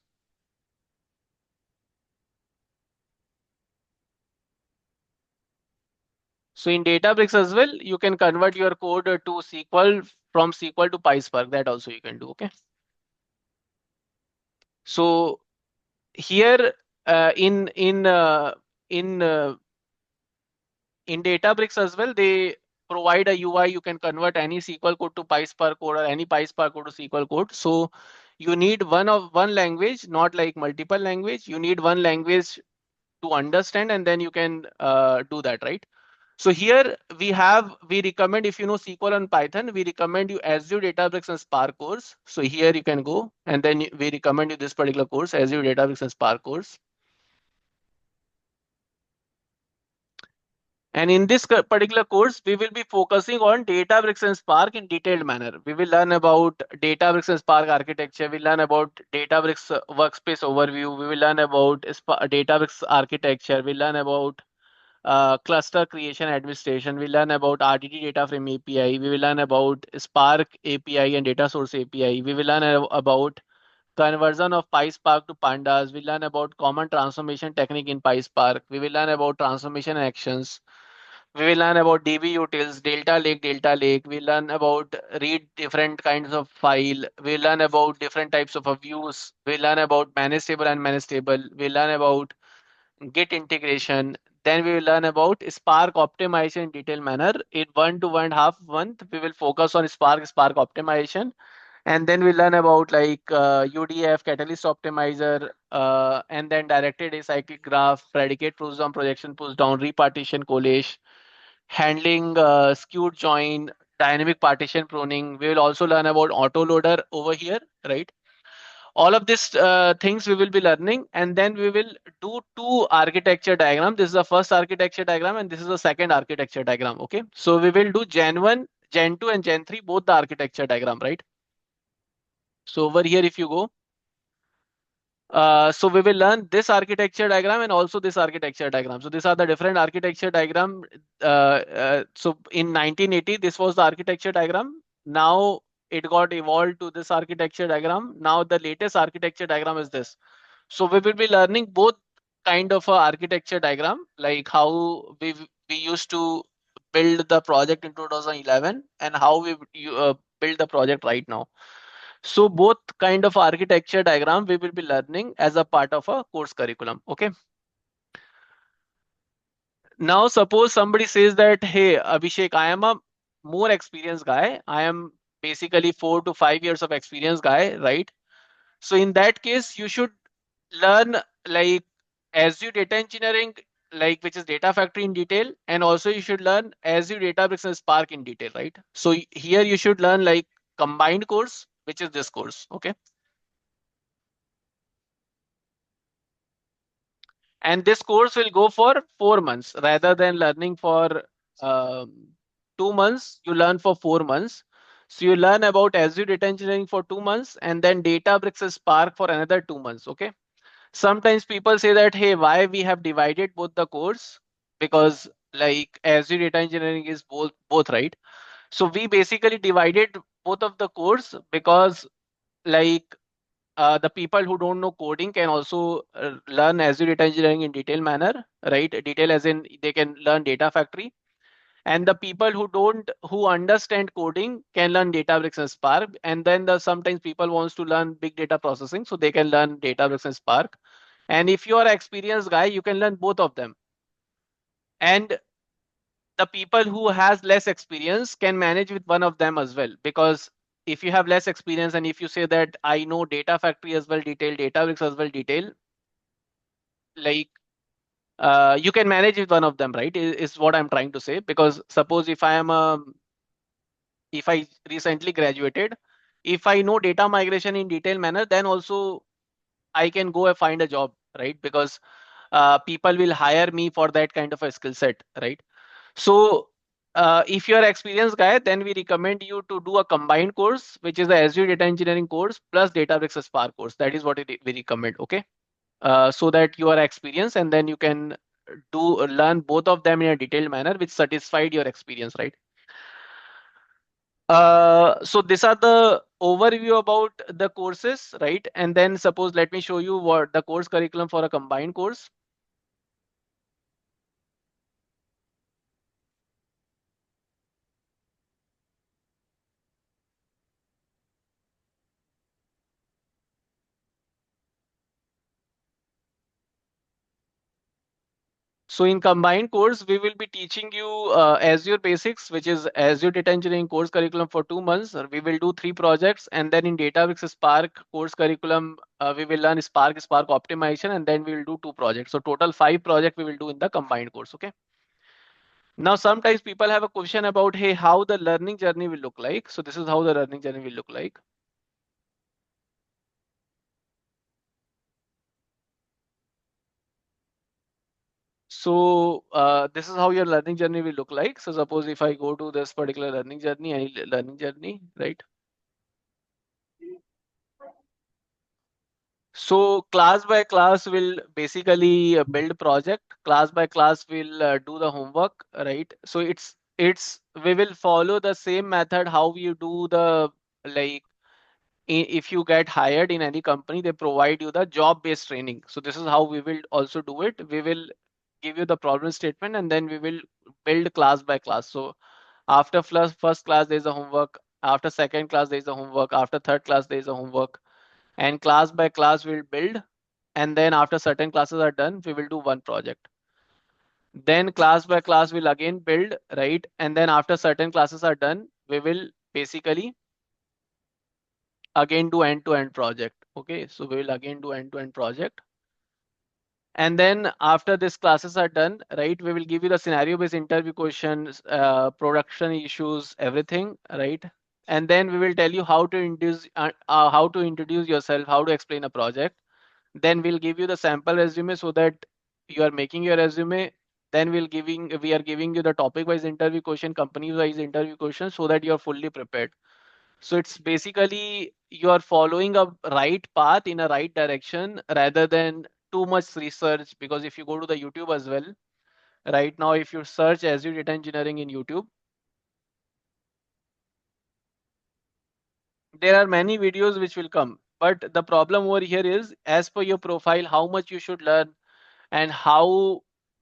So in Databricks as well, you can convert your code to SQL, from SQL to PySpark. That also you can do. Okay. So here in in Databricks as well, they provide a UI. You can convert any SQL code to PySpark code or any PySpark code to SQL code. So you need one language, not like multiple language. You need one language to understand, and then you can do that, right? So here we recommend, if you know SQL and Python, we recommend you Azure Databricks and Spark course. So here you can go, and then we recommend you this particular course, Azure Databricks and Spark course. And in this particular course, we will be focusing on Databricks and Spark in detailed manner. We will learn about Databricks and Spark architecture. We'll learn about Databricks workspace overview. We will learn about Databricks architecture. We'll learn about cluster creation administration. We learn about RDD data frame API. We will learn about Spark API and data source API. We will learn about conversion of PySpark to Pandas. We learn about common transformation technique in PySpark. We will learn about transformation actions. We will learn about DB utils, Delta Lake. We learn about read different kinds of file. We learn about different types of views. We learn about manage table and manage table. We learn about Git integration. Then we will learn about Spark optimization in detailed manner. In 1 to 1.5 month, we will focus on Spark optimization. And then we learn about like UDF, Catalyst Optimizer, and then directed acyclic graph, predicate push down, projection push down, repartition collage, handling skewed join, dynamic partition pruning. We will also learn about autoloader over here, right? All of these things we will be learning, and then we will do 2 architecture diagram. This is the first architecture diagram, and this is the second architecture diagram. Okay, so we will do Gen 1, Gen 2, and Gen 3, both the architecture diagram, right? So over here, if you go, so we will learn this architecture diagram and also this architecture diagram. So these are the different architecture diagram. So in 1980, this was the architecture diagram. Now it got evolved to this architecture diagram. Now the latest architecture diagram is this. So we will be learning both kind of a architecture diagram, like how we used to build the project in 2011 and how we build the project right now. So both kind of architecture diagram we will be learning as a part of a course curriculum. Okay. Now suppose somebody says that, hey, Abhishek, I am a more experienced guy. I am basically 4 to 5 years of experience guy, right? So in that case, you should learn like Azure data engineering, like which is data factory in detail, and also you should learn Azure Databricks and Spark in detail, right? So here you should learn like combined course, which is this course, okay? And this course will go for 4 months rather than learning for um, 2 months. You learn for 4 months. So you learn about Azure data engineering for 2 months, and then Databricks and Spark for another 2 months, okay? Sometimes people say that, hey, why we have divided both the course? Because like Azure data engineering is both, right? So we basically divided both of the course because like the people who don't know coding can also learn Azure data engineering in detail manner, right? Detail as in they can learn data factory. And the people who understand coding can learn Databricks and Spark. And then sometimes people wants to learn big data processing, so they can learn Databricks and Spark. And if you are an experienced guy, you can learn both of them. And the people who has less experience can manage with one of them as well, because if you have less experience and if you say that I know data factory as well detail, Databricks as well detail, like you can manage with one of them, right? Is what I'm trying to say. Because suppose if I recently graduated, if I know data migration in detail manner, then also I can go and find a job, right? Because people will hire me for that kind of a skill set, right? So if you're an experienced guy, then we recommend you to do a combined course, which is the Azure data engineering course plus Databricks Spark course. That is what we recommend, okay? So that you are experienced and then you can learn both of them in a detailed manner, which satisfied your experience, right? So these are the overview about the courses, right? And then suppose let me show you what the course curriculum for a combined course. So in combined course, we will be teaching you Azure basics, which is Azure data engineering course curriculum for 2 months. We will do 3 projects, and then in Databricks Spark course curriculum, we will learn Spark optimization, and then we will do 2 projects. So total 5 projects we will do in the combined course. Okay. Now sometimes people have a question about, hey, how the learning journey will look like. So this is how the learning journey will look like. So this is how your learning journey will look like. So suppose if I go to this particular learning journey, any learning journey, right? So class by class will basically build project. Class by class will do the homework, right? So it's we will follow the same method how you do the like if you get hired in any company, they provide you the job-based training. So this is how we will also do it. We will give you the problem statement and then we will build class by class. So after first class, there is a homework. After second class, there is a homework. After third class, there is a homework. And class by class, we'll build. And then after certain classes are done, we will do one project. Then class by class, we'll again build, right? And then after certain classes are done, we will basically again do end-to-end project. Okay, so we will again do end-to-end project. And then after these classes are done, right, we will give you the scenario-based interview questions, production issues, everything, right? And then we will tell you how to introduce yourself, how to explain a project. Then we'll give you the sample resume so that you are making your resume. Then we are giving you the topic-wise interview question, company-wise interview question, so that you are fully prepared. So it's basically you are following a right path in a right direction rather than too much research. Because if you go to the YouTube as well, right now, if you search Azure Data Engineering in YouTube, there are many videos which will come. But the problem over here is, as per your profile, how much you should learn and how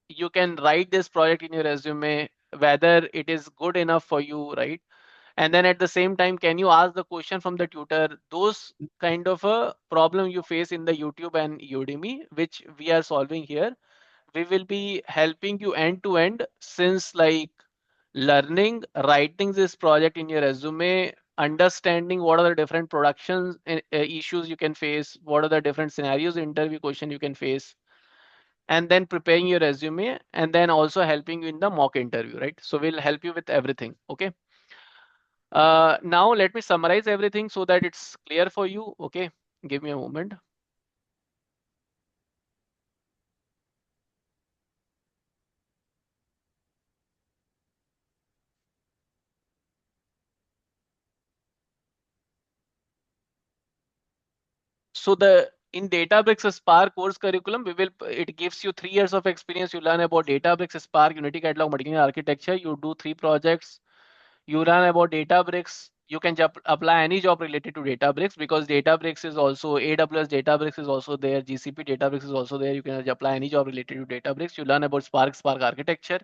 you can write this project in your resume, whether it is good enough for you, right? And then at the same time, can you ask the question from the tutor? Those kind of a problem you face in the YouTube and Udemy, which we are solving here. We will be helping you end to end, since like learning, writing this project in your resume understanding what are the different production issues you can face, what are the different scenarios, interview question you can face, and then preparing your resume, and then also helping you in the mock interview, right? So we'll help you with everything. Okay. Now let me summarize everything so that it's clear for you. Okay. Give me a moment. So the in Databricks Spark course curriculum, it gives you 3 years of experience. You learn about Databricks Spark, Unity Catalog, Multi Architecture. You do 3 projects. You learn about Databricks. You can apply any job related to Databricks because Databricks is also AWS Databricks is also there. GCP Databricks is also there. You can apply any job related to Databricks. You learn about Spark architecture.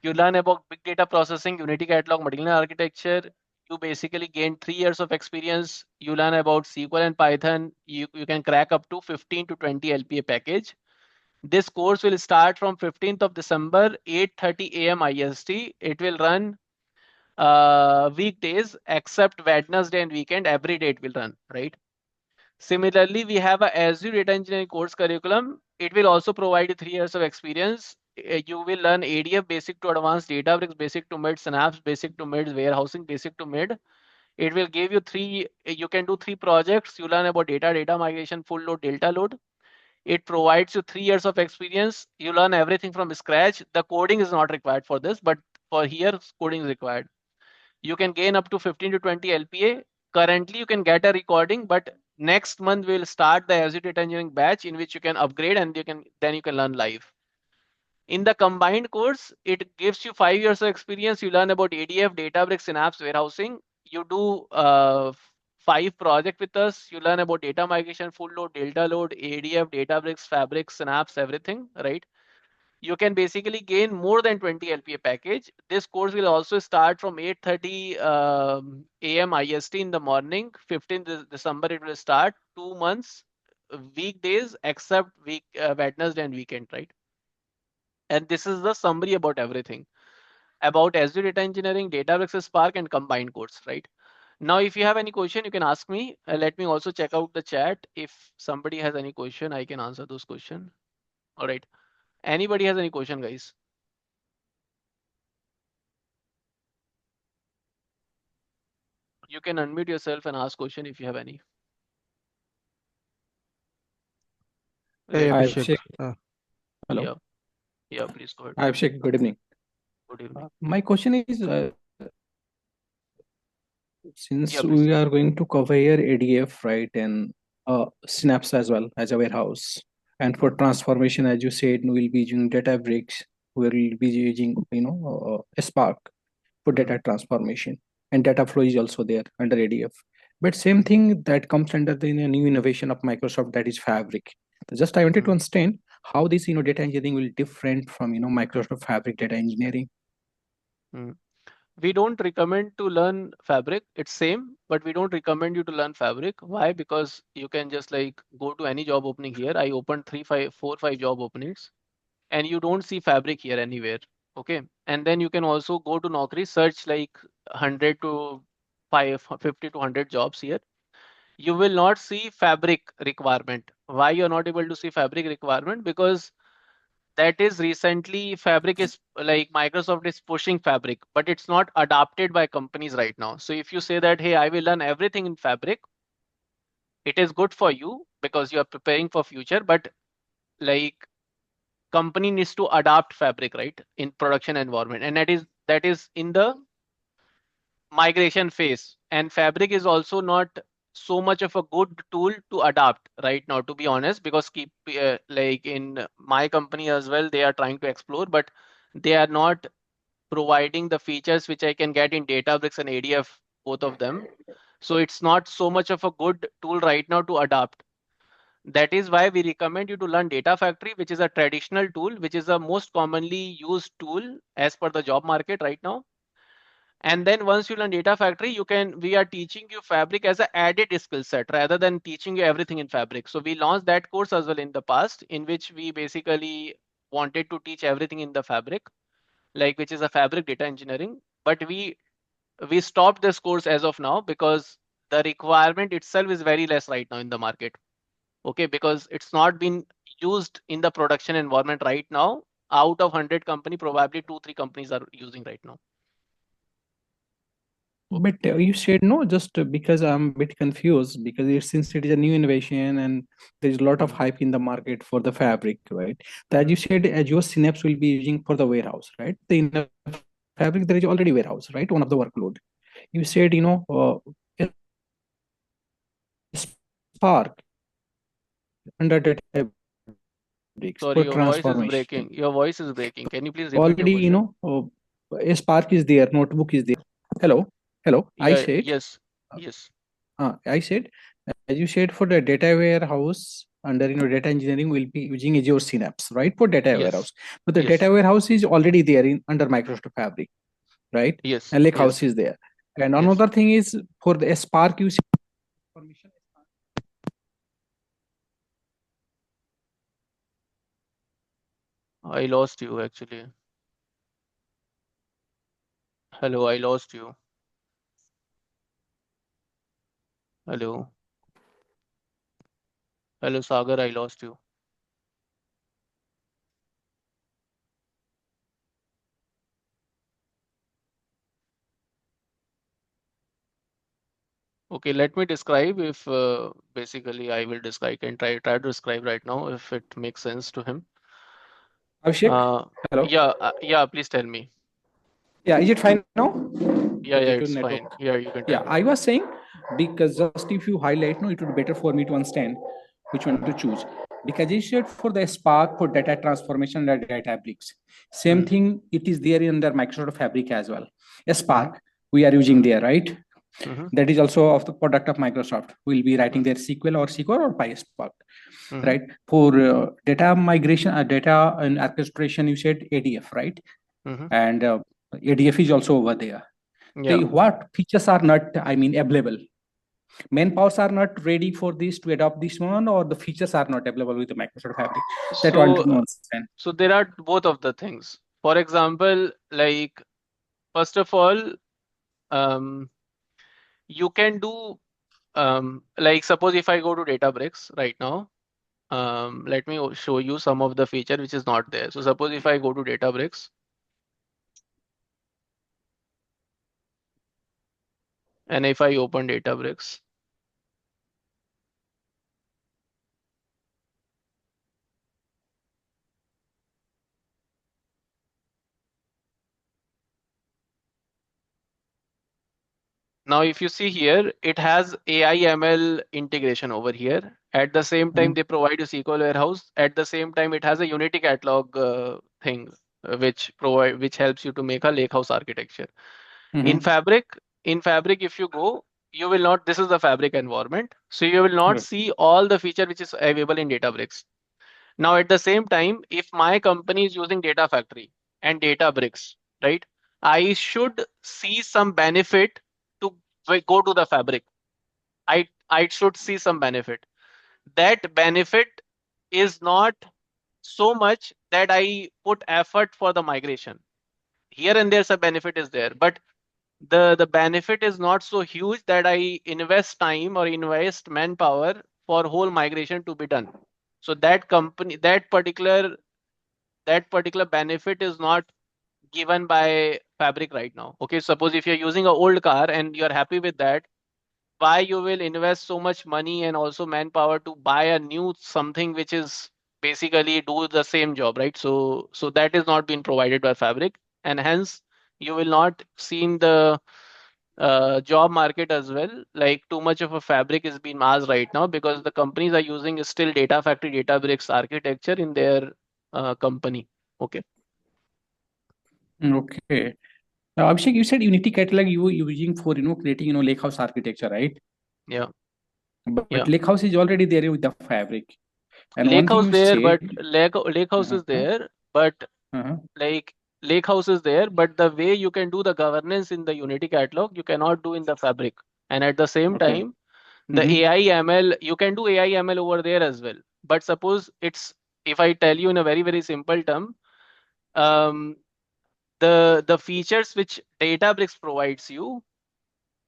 You learn about big data processing, Unity Catalog, Multi Architecture. You basically gain 3 years of experience. You learn about SQL and Python. You can crack up to 15 to 20 LPA package. This course will start from 15th of December, 8:30 a.m. IST. It will run weekdays except Wednesday and weekend. Every day it will run, right? Similarly, we have a Azure Data Engineering course curriculum. It will also provide you 3 years of experience. You will learn ADF basic to advanced, Databricks basic to mid, Synapse basic to mid, warehousing basic to mid. It will give you you can do 3 projects. You learn about data migration, full load, delta load. It provides you 3 years of experience. You learn everything from scratch. The coding is not required for this, but for here, coding is required. You can gain up to 15 to 20 LPA. Currently, you can get a recording, but next month we'll start the Azure Data Engineering batch in which you can upgrade and you can learn live. In the combined course, it gives you 5 years of experience. You learn about ADF, Databricks, Synapse, warehousing. You do 5 projects with us. You learn about data migration, full load, delta load, ADF, Databricks, Fabric, Synapse, everything, right? You can basically gain more than 20 LPA package. This course will also start from 8:30 a.m. IST in the morning. 15th December it will start. 2 months, weekdays except Wednesday and weekend, right? And this is the summary about everything about Azure Data Engineering, Databricks Spark, and combined course, right? Now, if you have any question, you can ask me. Let me also check out the chat. If somebody has any question, I can answer those questions. All right. Anybody has any question, guys? You can unmute yourself and ask question if you have any. Hey, Let Hi, me know. Abhishek. Abhishek. Hello. Yeah, yeah, please go ahead. Hi, Abhishek. Good evening. Good evening. My question is, since Yeah, please. we are going to cover here ADF, right, and Synapse as well as a warehouse, and for transformation, as you said, we'll be using Databricks. We'll be using, Spark for Mm, data transformation, and data flow is also there under ADF. But same thing that comes under the new innovation of Microsoft, that is Fabric. So just I wanted to mm, understand how this data engineering will different from Microsoft Fabric data engineering. mm. We don't recommend to learn Fabric. It's same, but we don't recommend you to learn Fabric. Why? Because you can just like go to any job opening here. I opened 5 job openings, and you don't see Fabric here anywhere. Okay, and then you can also go to Naukri, search like 100 to 50 to 100 jobs here. You will not see Fabric requirement. Why you're not able to see Fabric requirement? Because that is recently Fabric is like Microsoft is pushing Fabric, but it's not adopted by companies right now. So if you say that, hey, I will learn everything in Fabric, it is good for you because you are preparing for future, but like company needs to adopt Fabric, right, in production environment, and that is in the migration phase. And Fabric is also not so much of a good tool to adapt right now, to be honest, because keep like in my company as well, they are trying to explore, but they are not providing the features which I can get in Databricks and ADF, both of them. So it's not so much of a good tool right now to adapt. That is why we recommend you to learn Data Factory, which is a traditional tool, which is the most commonly used tool as per the job market right now. And then once you learn Data Factory, we are teaching you Fabric as an added skill set rather than teaching you everything in Fabric. So we launched that course as well in the past, in which we basically wanted to teach everything in the Fabric, like which is a Fabric data engineering. But we we stopped this course as of now because the requirement itself is very less right now in the market. Okay, because it's not been used in the production environment right now. Out of 100 company, probably 2-3 companies are using right now. But you said no, just because I'm a bit confused because since it is a new innovation and there's a lot of hype in the market for the fabric, right? So as you said, Azure Synapse will be using for the warehouse, right? In the fabric, there is already warehouse, right? One of the workload. You said, Spark under Databricks Sorry, for your voice is transformation. breaking. Your voice is breaking. Can you please repeat your Already, question? a Spark is there, notebook is there. Hello, hello. Yeah, yes, yes, I said, as you said, for the data warehouse under data engineering, we'll be using Azure Synapse, right, for data yes, warehouse. But the yes, data warehouse is already there in under Microsoft Fabric, right? yes, And Lakehouse yes, is there. And yes. another thing is for the Spark, you see permission. I lost you actually. Hello, I lost you. Hello, hello, Sagar, I lost you. Okay, let me describe if basically I will describe and try to describe right now if it makes sense to him. Abhishek, hello. Yeah, please tell me. Yeah, is it fine now? Yeah, The yeah, data it's network. fine. Yeah, you can tell Yeah, me. I was saying because just if you highlight, no, it would be better for me to understand which one to Mm-hmm. choose. Because you said for the Spark for data transformation and data bricks, same Mm-hmm. thing. It is there in the Microsoft Fabric as well. A Mm-hmm. Spark we are using there, right? Mm-hmm. That is also of the product of Microsoft. We'll be writing Mm-hmm. their SQL or PySpark, Mm-hmm. right? For data migration, data and orchestration, you said ADF, right? Mm-hmm. And ADF is also over there. Yeah. The what features are not, I mean, available? Manpowers are not ready for this to adopt this one, or the features are not available with the Microsoft Fabric. That one So, to understand. so there are both of the things. For example, like first of all, um, you can do like suppose if I go to Databricks right now, let me show you some of the feature which is not there. So suppose if I go to Databricks and if I open Databricks, now if you see here, it has AI ML integration over here. At the same time, Mhm. they provide you SQL warehouse. At the same time, it has a Unity catalog thing, which helps you to make a lakehouse architecture. In Mhm. Fabric, in Fabric, if you go, you will not, this is the Fabric environment. So you will not Right. see all the feature which is available in Databricks. Now, at the same time, if my company is using Data Factory and Databricks, right, I should see some benefit to go to the Fabric. I should see some benefit. That benefit is not so much that I put effort for the migration. Here and there, some benefit is there, but the benefit is not so huge that I invest time or invest manpower for whole migration to be done. So that particular benefit is not given by Fabric right now. Okay, suppose if you're using an old car and you're happy with that, why you will invest so much money and also manpower to buy a new something which is basically do the same job, right? So that is not being provided by Fabric, and hence you will not see in the job market as well. Like too much of a Fabric is being asked right now because the companies are using still Data Factory, Databricks architecture in their company. Okay. Okay. Abhishek, you said Unity catalog you were using for creating lakehouse architecture, right? Yeah. But Yeah. lakehouse is already there with the Fabric. And one thing Lakehouse you there, said, but Lakehouse is uh-huh, there, but uh-huh, like Lakehouse is there, but the way you can do the governance in the Unity catalog, you cannot do in the Fabric. And at the same okay. time, the Mm-hmm. AI ML, you can do AI ML over there as well. But suppose if I tell you in a very, very simple term, um, the features which Databricks provides you,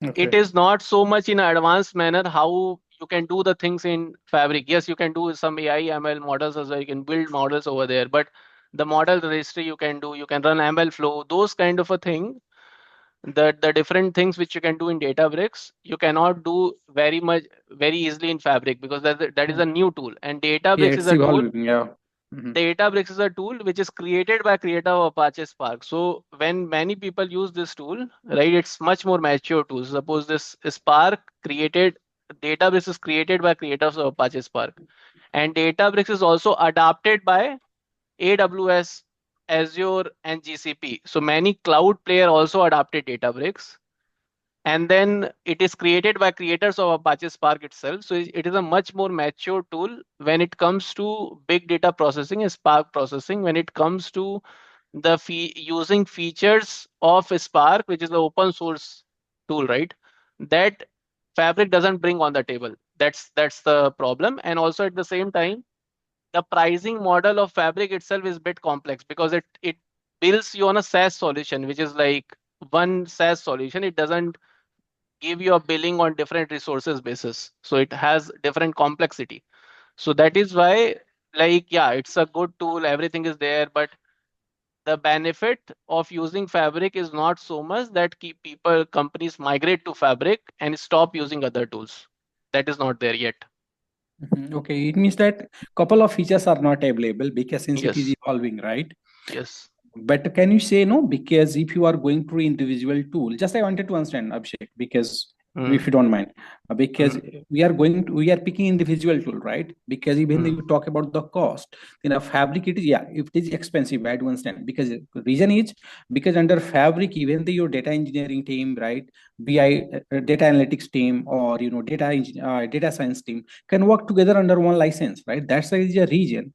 It Okay. is not so much in an advanced manner how you can do the things in Fabric. Yes, you can do some AI ML models as well. You can build models over there, but the model registry you can do, you can run ML flow, those kind of a thing. The different things which you can do in Databricks, you cannot do very easily in Fabric, because that is Mm. a new tool, and Yeah, Databricks is it's a tool. evolving. Yeah. Mhm. Databricks is a tool which is created by creator of Apache Spark. So when many people use this tool, right, it's much more mature tool. Suppose this Spark created, Databricks is created by creators of Apache Spark. And Databricks is also adapted by AWS, Azure, and GCP. So many cloud player also adopted Databricks, and then it is created by creators of Apache Spark itself. So it is a much more mature tool when it comes to big data processing and Spark processing. When it comes to the using features of Spark, which is the open source tool, right? That Fabric doesn't bring on the table. That's the problem. And also at the same time, the pricing model of Fabric itself is a bit complex, because it builds you on a SaaS solution, which is like one SaaS solution. It doesn't give you a billing on different resources basis, so it has different complexity. So that is why, like, yeah, it's a good tool, everything is there, but the benefit of using Fabric is not so much that keep people companies migrate to Fabric and stop using other tools. That is not there yet. Mhm. Okay, it means that couple of features are not available because since it is Yes. evolving, right? Yes. But can you say no? Because if you are going through individual tool, just I wanted to understand, Abhishek, because if Mm, you don't mind, because mm, we are picking individual tool, right? Because even mm, you talk about the cost, you know, Fabric it is, yeah, if it is expensive, I do understand. Because the reason is because under Fabric, even the your data engineering team, right, BI data analytics team, or you know data science team can work together under one license, right? That's the reason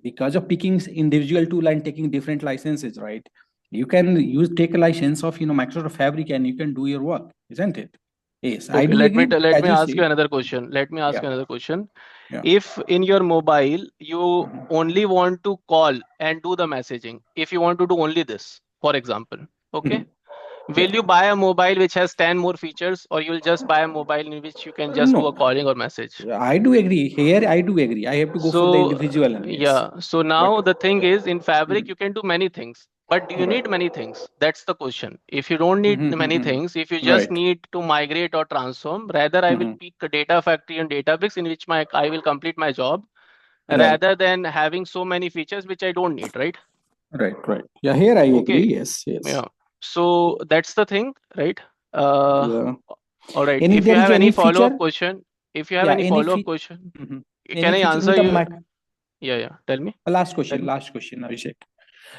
because of picking individual tool and taking different licenses, right? You can use take a license of Microsoft Fabric and you can do your work, isn't it? Yes, I okay, do agree let as me you ask you said. another question. Let me ask Yeah, you another question. yeah. If in your mobile you Mhm. only want to call and do the messaging, if you want to do only this, for example, okay, Mhm. will Yeah. you buy a mobile which has 10 more features, or you'll just buy a mobile in which you can just do a No, calling or message? I do agree. Here, I do agree. I have to go for the So, individual, yes. yeah, so But now the thing is, in Fabric, mhm, you can do many things, but do you right. need many things? That's the question. If you don't need Mhm, many mhm, things, if you just right. need to migrate or transform, rather I will Mhm, pick a data factory and Databricks in which I will complete my job, right. rather than having so many features which I don't need, right? Right. Right. Yeah. Here, I agree. Okay, Yes. Yes. yeah. So that's the thing, right? Uh, Yeah. all right. Any If you there is have any any follow-up feature? question, if you have Yeah. any follow-up question, Mhm. can Any I feature answer with the you? mic? Yeah, yeah. Tell me. Last Tell question. me. Last question, Abhishek.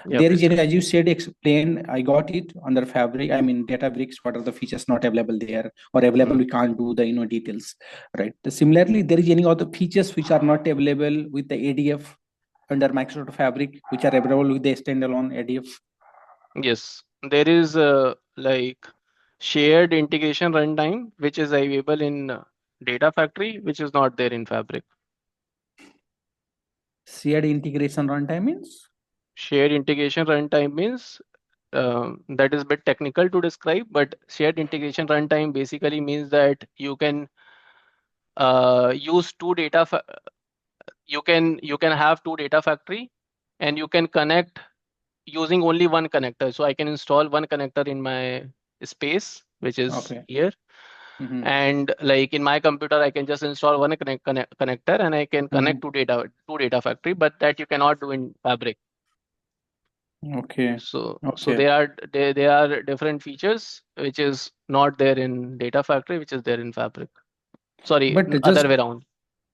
Yeah, There is please any, tell. as you said, explain. I got it under Fabric. I mean, Databricks. What are the features not available there or available? Mm. We can't do the details, right? Similarly, there is any other features which are not available with the ADF under Microsoft Fabric, which are available with the standalone ADF. Yes, there is like shared integration runtime, which is available in Data Factory, which is not there in Fabric. Shared integration runtime means. Shared integration runtime means that is a bit technical to describe, but shared integration runtime basically means that you can use you can have two data factory, and you can connect using only one connector. So I can install one connector in my space, which is Okay. here. Mm-hmm. And like in my computer, I can just install one connector, and I can connect Mm-hmm. to data factory, but that you cannot do in Fabric. Okay. So Okay. there are different features which is not there in data factory, which is there in Fabric. Sorry, But other just way around.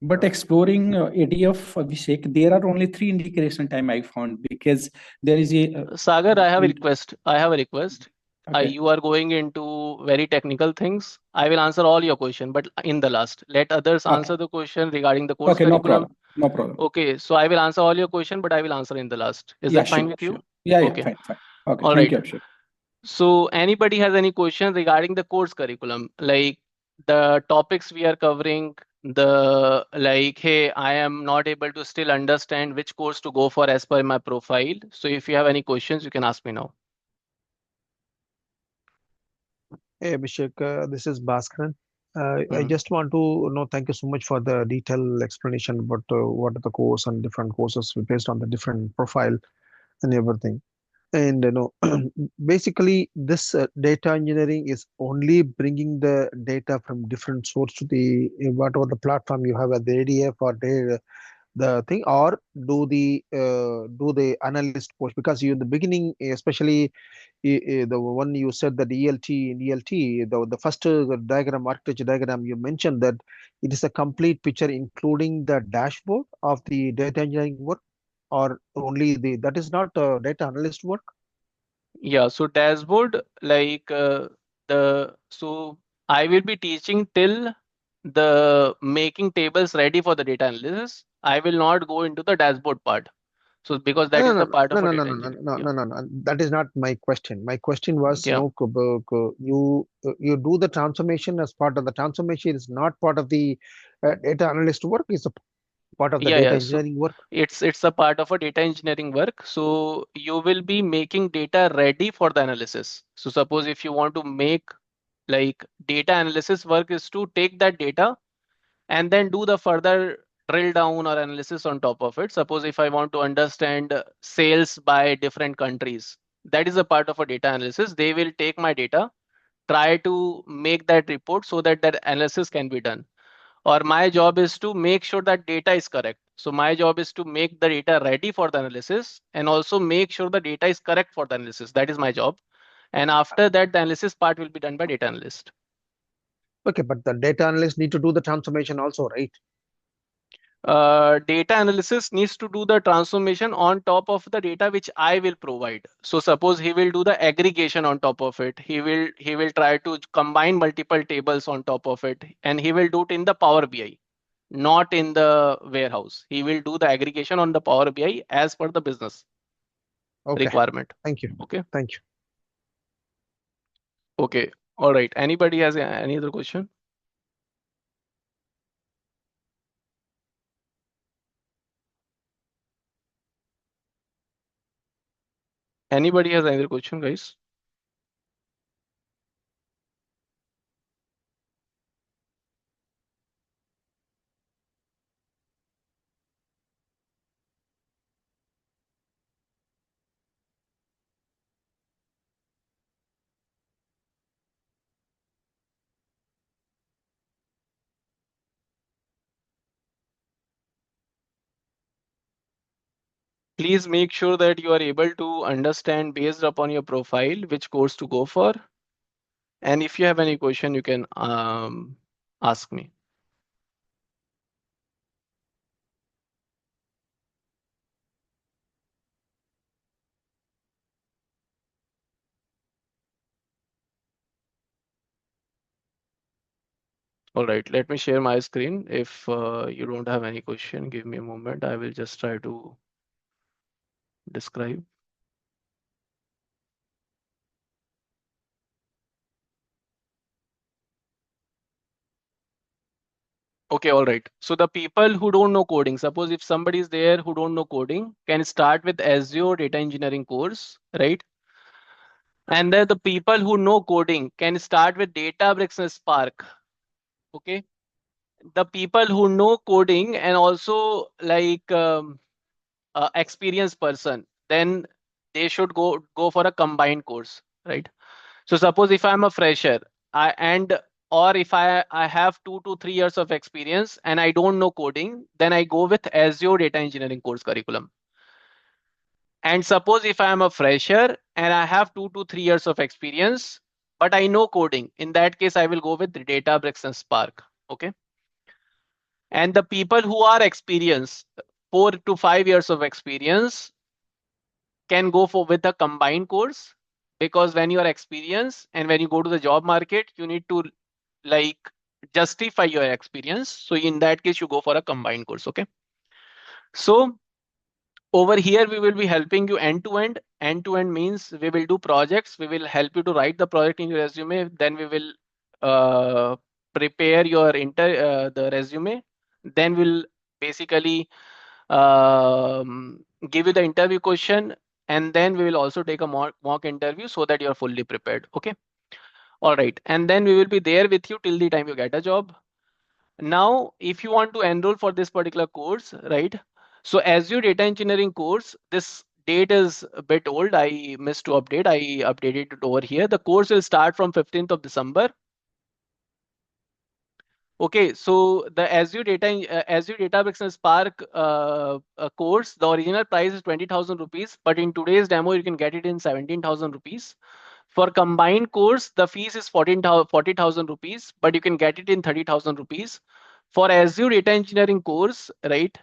but exploring ADF, Abhishek, there are only three integration time I found because there is a Sagar, I have a request. I have a request. okay. You are going into very technical things. I will answer all your question, but in the last, let others Okay. answer the question regarding the course Okay. No curriculum. problem. No problem. Okay, so I will answer all your question, but I will answer in the last. Is Yeah. that fine Sure. with Sure. you? Yeah. Yeah. Okay, Fine. Fine. Okay. all Thank right. you, Abhishek. So anybody has any question regarding the course curriculum, like the topics we are covering, the like, hey, I am not able to still understand which course to go for as per my profile. So if you have any questions, you can ask me now. Hey Abhishek, this is Bhaskaran. I Mhm. just want to know, thank you so much for the detailed explanation about what are the course and different courses based on the different profile and everything. And basically, this data engineering is only bringing the data from different source to the whatever the platform you have at the ADF or the thing, or do the analyst post, because you in the beginning, especially the one you said that ELT in ELT, the first diagram, architecture diagram, you mentioned that it is a complete picture including the dashboard of the data engineering work, or only the that is not data analyst work. Yeah, so dashboard, like so I will be teaching till the making tables ready for the data analysis. I will not go into the dashboard part. So because that No, is no, the part no, of a no, no, data no, no, engineer. no, Yeah. no, no, no. That is not my question. My question was, Yeah. you do the transformation as part of the transformation is not part of the data analyst work. It's a part of the Yeah, data yeah. So engineering work. it's a part of a data engineering work. So you will be making data ready for the analysis. So suppose if you want to make like data analysis work is to take that data and then do the further drill down or analysis on top of it. Suppose if I want to understand sales by different countries, that is a part of a data analysis. They will take my data, try to make that report so that that analysis can be done. Or my job is to make sure that data is correct. So my job is to make the data ready for the analysis and also make sure the data is correct for the analysis. That is my job. And after that, the analysis part will be done by data analyst. Okay, but the data analyst need to do the transformation also, right? Data analysis needs to do the transformation on top of the data which I will provide. So suppose he will do the aggregation on top of it. He will try to combine multiple tables on top of it, and he will do it in the Power BI, not in the warehouse. He will do the aggregation on the Power BI as per the business Okay, requirement. thank you, Okay. thank you. Okay. All right. Anybody has any other question? Anybody has any other question, guys? Please make sure that you are able to understand based upon your profile which course to go for. And if you have any question, you can ask me. All right, let me share my screen. If you don't have any question, give me a moment. I will just try to describe. Okay, all right. So the people who don't know coding, suppose if somebody is there who don't know coding, can start with Azure data engineering course, right? And then the people who know coding can start with Databricks and Spark. Okay. The people who know coding and also like experienced person, then they should go for a combined course, right? So suppose if I'm a fresher, I and or if I have 2 to 3 years of experience and I don't know coding, then I go with Azure data engineering course curriculum. And suppose if I am a fresher and I have 2 to 3 years of experience, but I know coding, in that case, I will go with Databricks and Spark. Okay. And the people who are experienced, 4 to 5 years of experience, can go for with a combined course, because when you are experienced and when you go to the job market, you need to like justify your experience. So in that case, you go for a combined course. Okay. So over here, we will be helping you end to end. End to end means we will do projects. We will help you to write the project in your resume. Then we will prepare your the resume. Then we'll basically give you the interview question, and then we will also take a mock interview so that you are fully prepared. Okay. All right. And then we will be there with you till the time you get a job. Now, if you want to enroll for this particular course, right? So Azure Data Engineering course, this date is a bit old. I missed to update. I updated it over here. The course will start from 15th of December. Okay, so the Azure Databricks and Spark course, the original price is 20,000 rupees, but in today's demo, you can get it in 17,000 rupees. For combined course, the fees is 40,000 rupees, but you can get it in 30,000 rupees. For Azure Data Engineering course, right?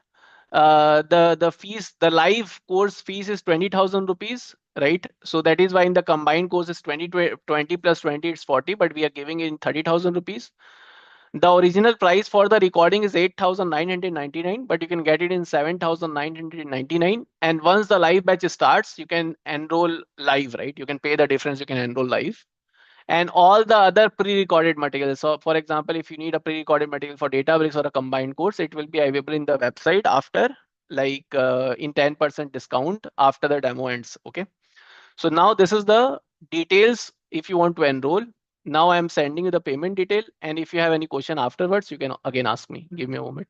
The fees, the live course fees is 20,000 rupees, right? So that is why in the combined course is 20 plus 20 it's 40, but we are giving it in 30,000 rupees. The original price for the recording is 8,999, but you can get it in 7,999. And once the live batch starts, you can enroll live, right? You can pay the difference, you can enroll live. And all the other pre-recorded materials. So for example, if you need a pre-recorded material for Databricks or a combined course, it will be available in the website after, like in 10% discount after the demo ends, okay? So now this is the details if you want to enroll. Now I'm sending you the payment detail. And if you have any question afterwards, you can again ask me. Give me a moment.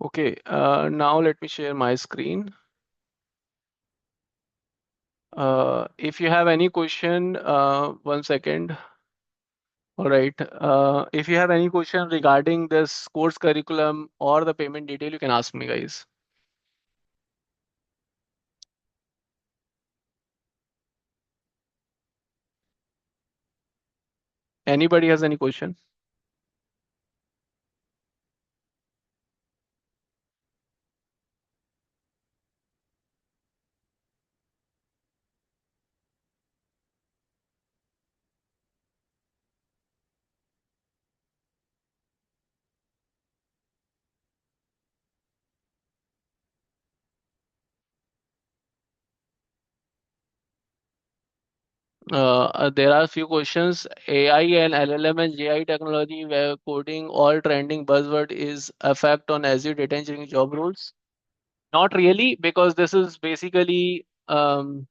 Okay, now let me share my screen. If you have any question, 1 second. All right. If you have any question regarding this course curriculum or the payment detail, you can ask me, guys. Anybody has any question? There are a few questions. AI and LLM and GI technology, where coding all trending buzzword is effect on Azure data engineering job roles? Not really, because this is basically from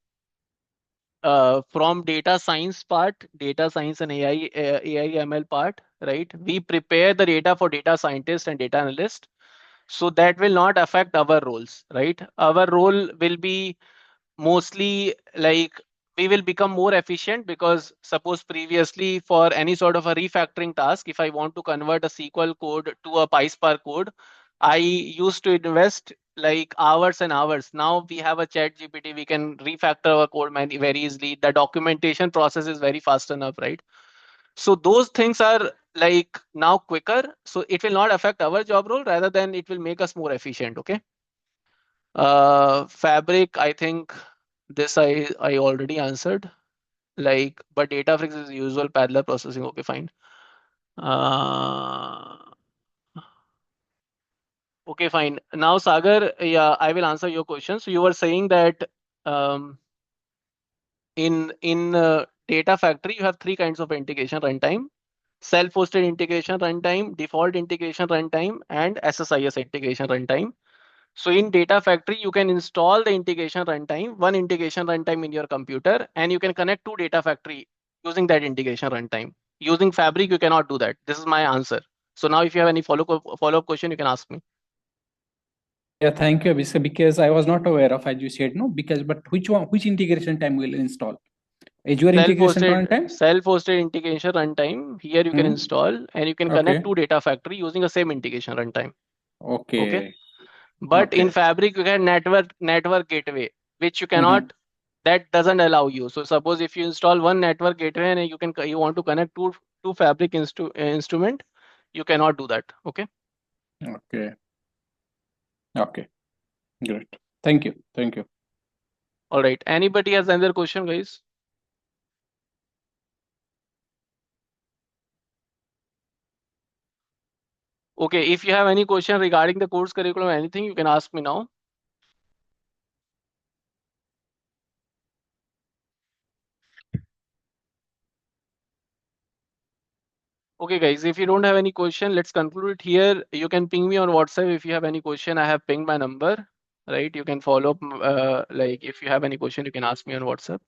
data science part, data science and AI ML part, right? We prepare the data for data scientists and data analysts. So that will not affect our roles, right? Our role will be mostly like we will become more efficient, because suppose previously for any sort of a refactoring task, if I want to convert a SQL code to a PySpark code, I used to invest like hours and hours. Now we have a chat GPT, we can refactor our code very easily. The documentation process is very fast enough, right? So those things are like now quicker, so it will not affect our job role, rather than it will make us more efficient. Okay. Fabric, I think this I already answered. Like, but Databricks is usual parallel processing. Okay, fine. Uh, okay, fine. Now, Sagar, yeah, I will answer your question. So you were saying that um, in Data Factory, you have three kinds of integration runtime: self-hosted integration runtime, default integration runtime, and SSIS integration runtime. So in Data Factory, you can install the integration runtime, one integration runtime in your computer, and you can connect to Data Factory using that integration runtime. Using Fabric, you cannot do that. This is my answer. So now if you have any follow-up question, you can ask me. Yeah, thank you, Abhishek, because I was not aware of, as you said, no, because but which integration time will install? Azure integration runtime? Self-hosted integration runtime. Here you can install, and you can connect Okay. to Data Factory using the same integration runtime. Okay. Okay. But in Okay. Fabric, you can network gateway, which you Mm-hmm. cannot. That doesn't allow you. So suppose if you install one network gateway and you want to connect two Fabric instrument, you cannot do that. Okay. Okay. Okay. Great. Thank you. Thank you. All right. Anybody has another question, guys? Okay. If you have any question regarding the course curriculum or anything, you can ask me now. Okay, guys, if you don't have any question, let's conclude it here. You can ping me on WhatsApp if you have any question. I have pinged my number, right? You can follow up. Like if you have any question, you can ask me on WhatsApp.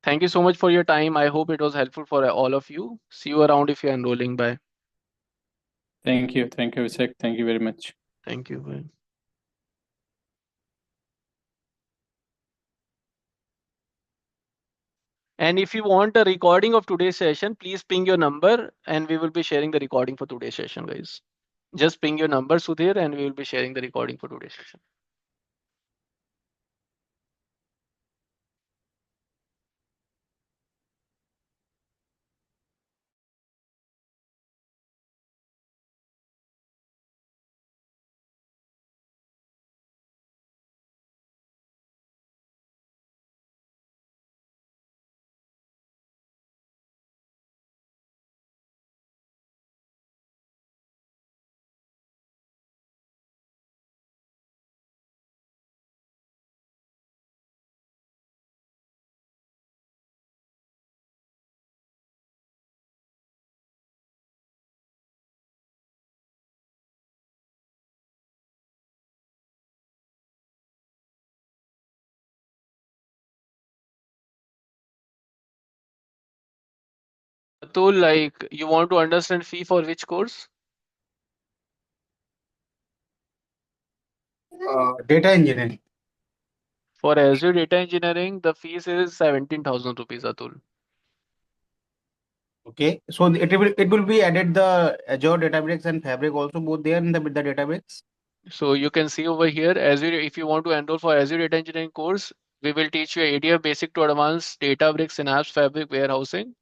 Thank you so much for your time. I hope it was helpful for all of you. See you around if you're enrolling. Bye. Thank you. Thank you, Abhishek. Thank you very much. Thank you. Bye. And if you want a recording of today's session, please ping your number and we will be sharing the recording for today's session, guys. Just ping your number, Sudhir, and we will be sharing the recording for today's session. Atul, like you want to understand fee for which course? Data engineering. For Azure Data Engineering, the fees is 17,000 rupees, Atul. Okay, so it will be added the Azure Databricks and Fabric also both there in the with the Databricks. So you can see over here, Azure, if you want to enroll for Azure Data Engineering course, we will teach you ADF basic to advanced Databricks Synapse Fabric warehousing.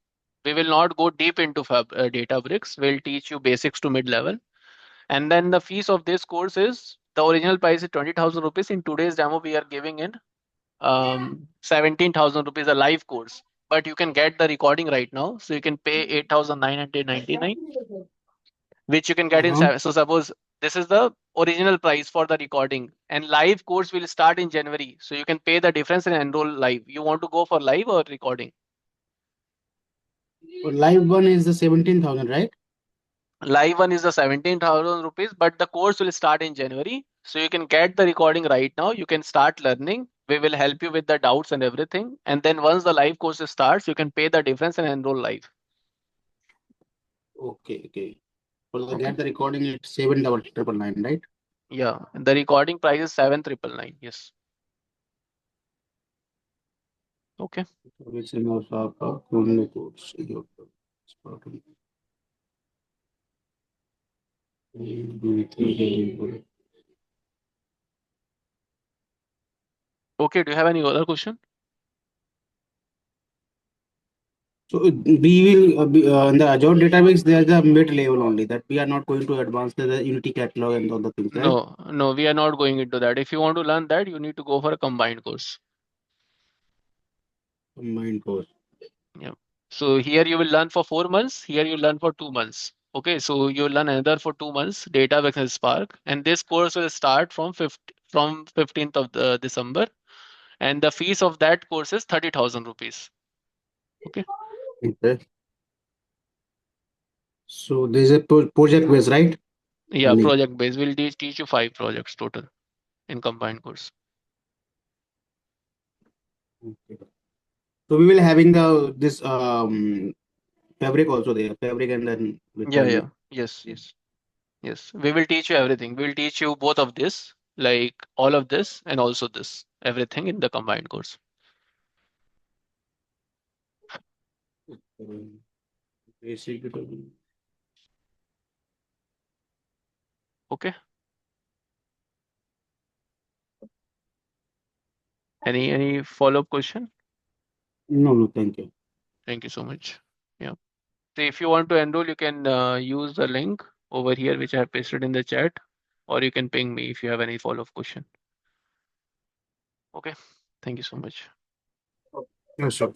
We will not go deep into Databricks. We'll teach you basics to mid-level. And then the fees of this course is, the original price is 20,000 rupees. In today's demo, we are giving in 17,000 rupees a live course. But you can get the recording right now. So you can pay 8,999, which you can get in Uh-huh. so suppose this is the original price for the recording, and live course will start in January, so you can pay the difference and enroll live. You want to go for live or recording? Live one is the 17,000, right? Live one is the 17,000 rupees, but the course will start in January, so you can get the recording right now. You can start learning. We will help you with the doubts and everything, and then once the live course starts, you can pay the difference and enroll live. Okay, okay. For the Okay. get the recording it's 7,999, right? Yeah, the recording price is 7,999. Yes. Okay. Which is also Chrome codes. Okay, do you have any other question? So we will in the Azure database there's a mid level only that we are not going to advance the Unity catalog and all the things, right? No, we are not going into that. If you want to learn that, you need to go for a combined course. Combined course. Yeah. So here you will learn for 4 months. Here you learn for 2 months. Okay. So you learn another for 2 months, Database and Spark, and this course will start from 15th of the December, and the fees of that course is 30,000 rupees. Okay. Okay. So there's a project base, right? Yeah, Any. project based. We'll teach you 5 projects total in combined course. Okay. So we will having the this fabric also there, fabric and then with Yeah, the yeah. Yes, yes. Yes, we will teach you everything. We will teach you both of this, like all of this and also this, everything in the combined course. basic. Okay. Any follow-up question? No, thank you. Thank you so much. Yeah. So if you want to enroll, you can use the link over here, which I have pasted in the chat, or you can ping me if you have any follow-up question. Okay. Thank you so much. Yes, sure.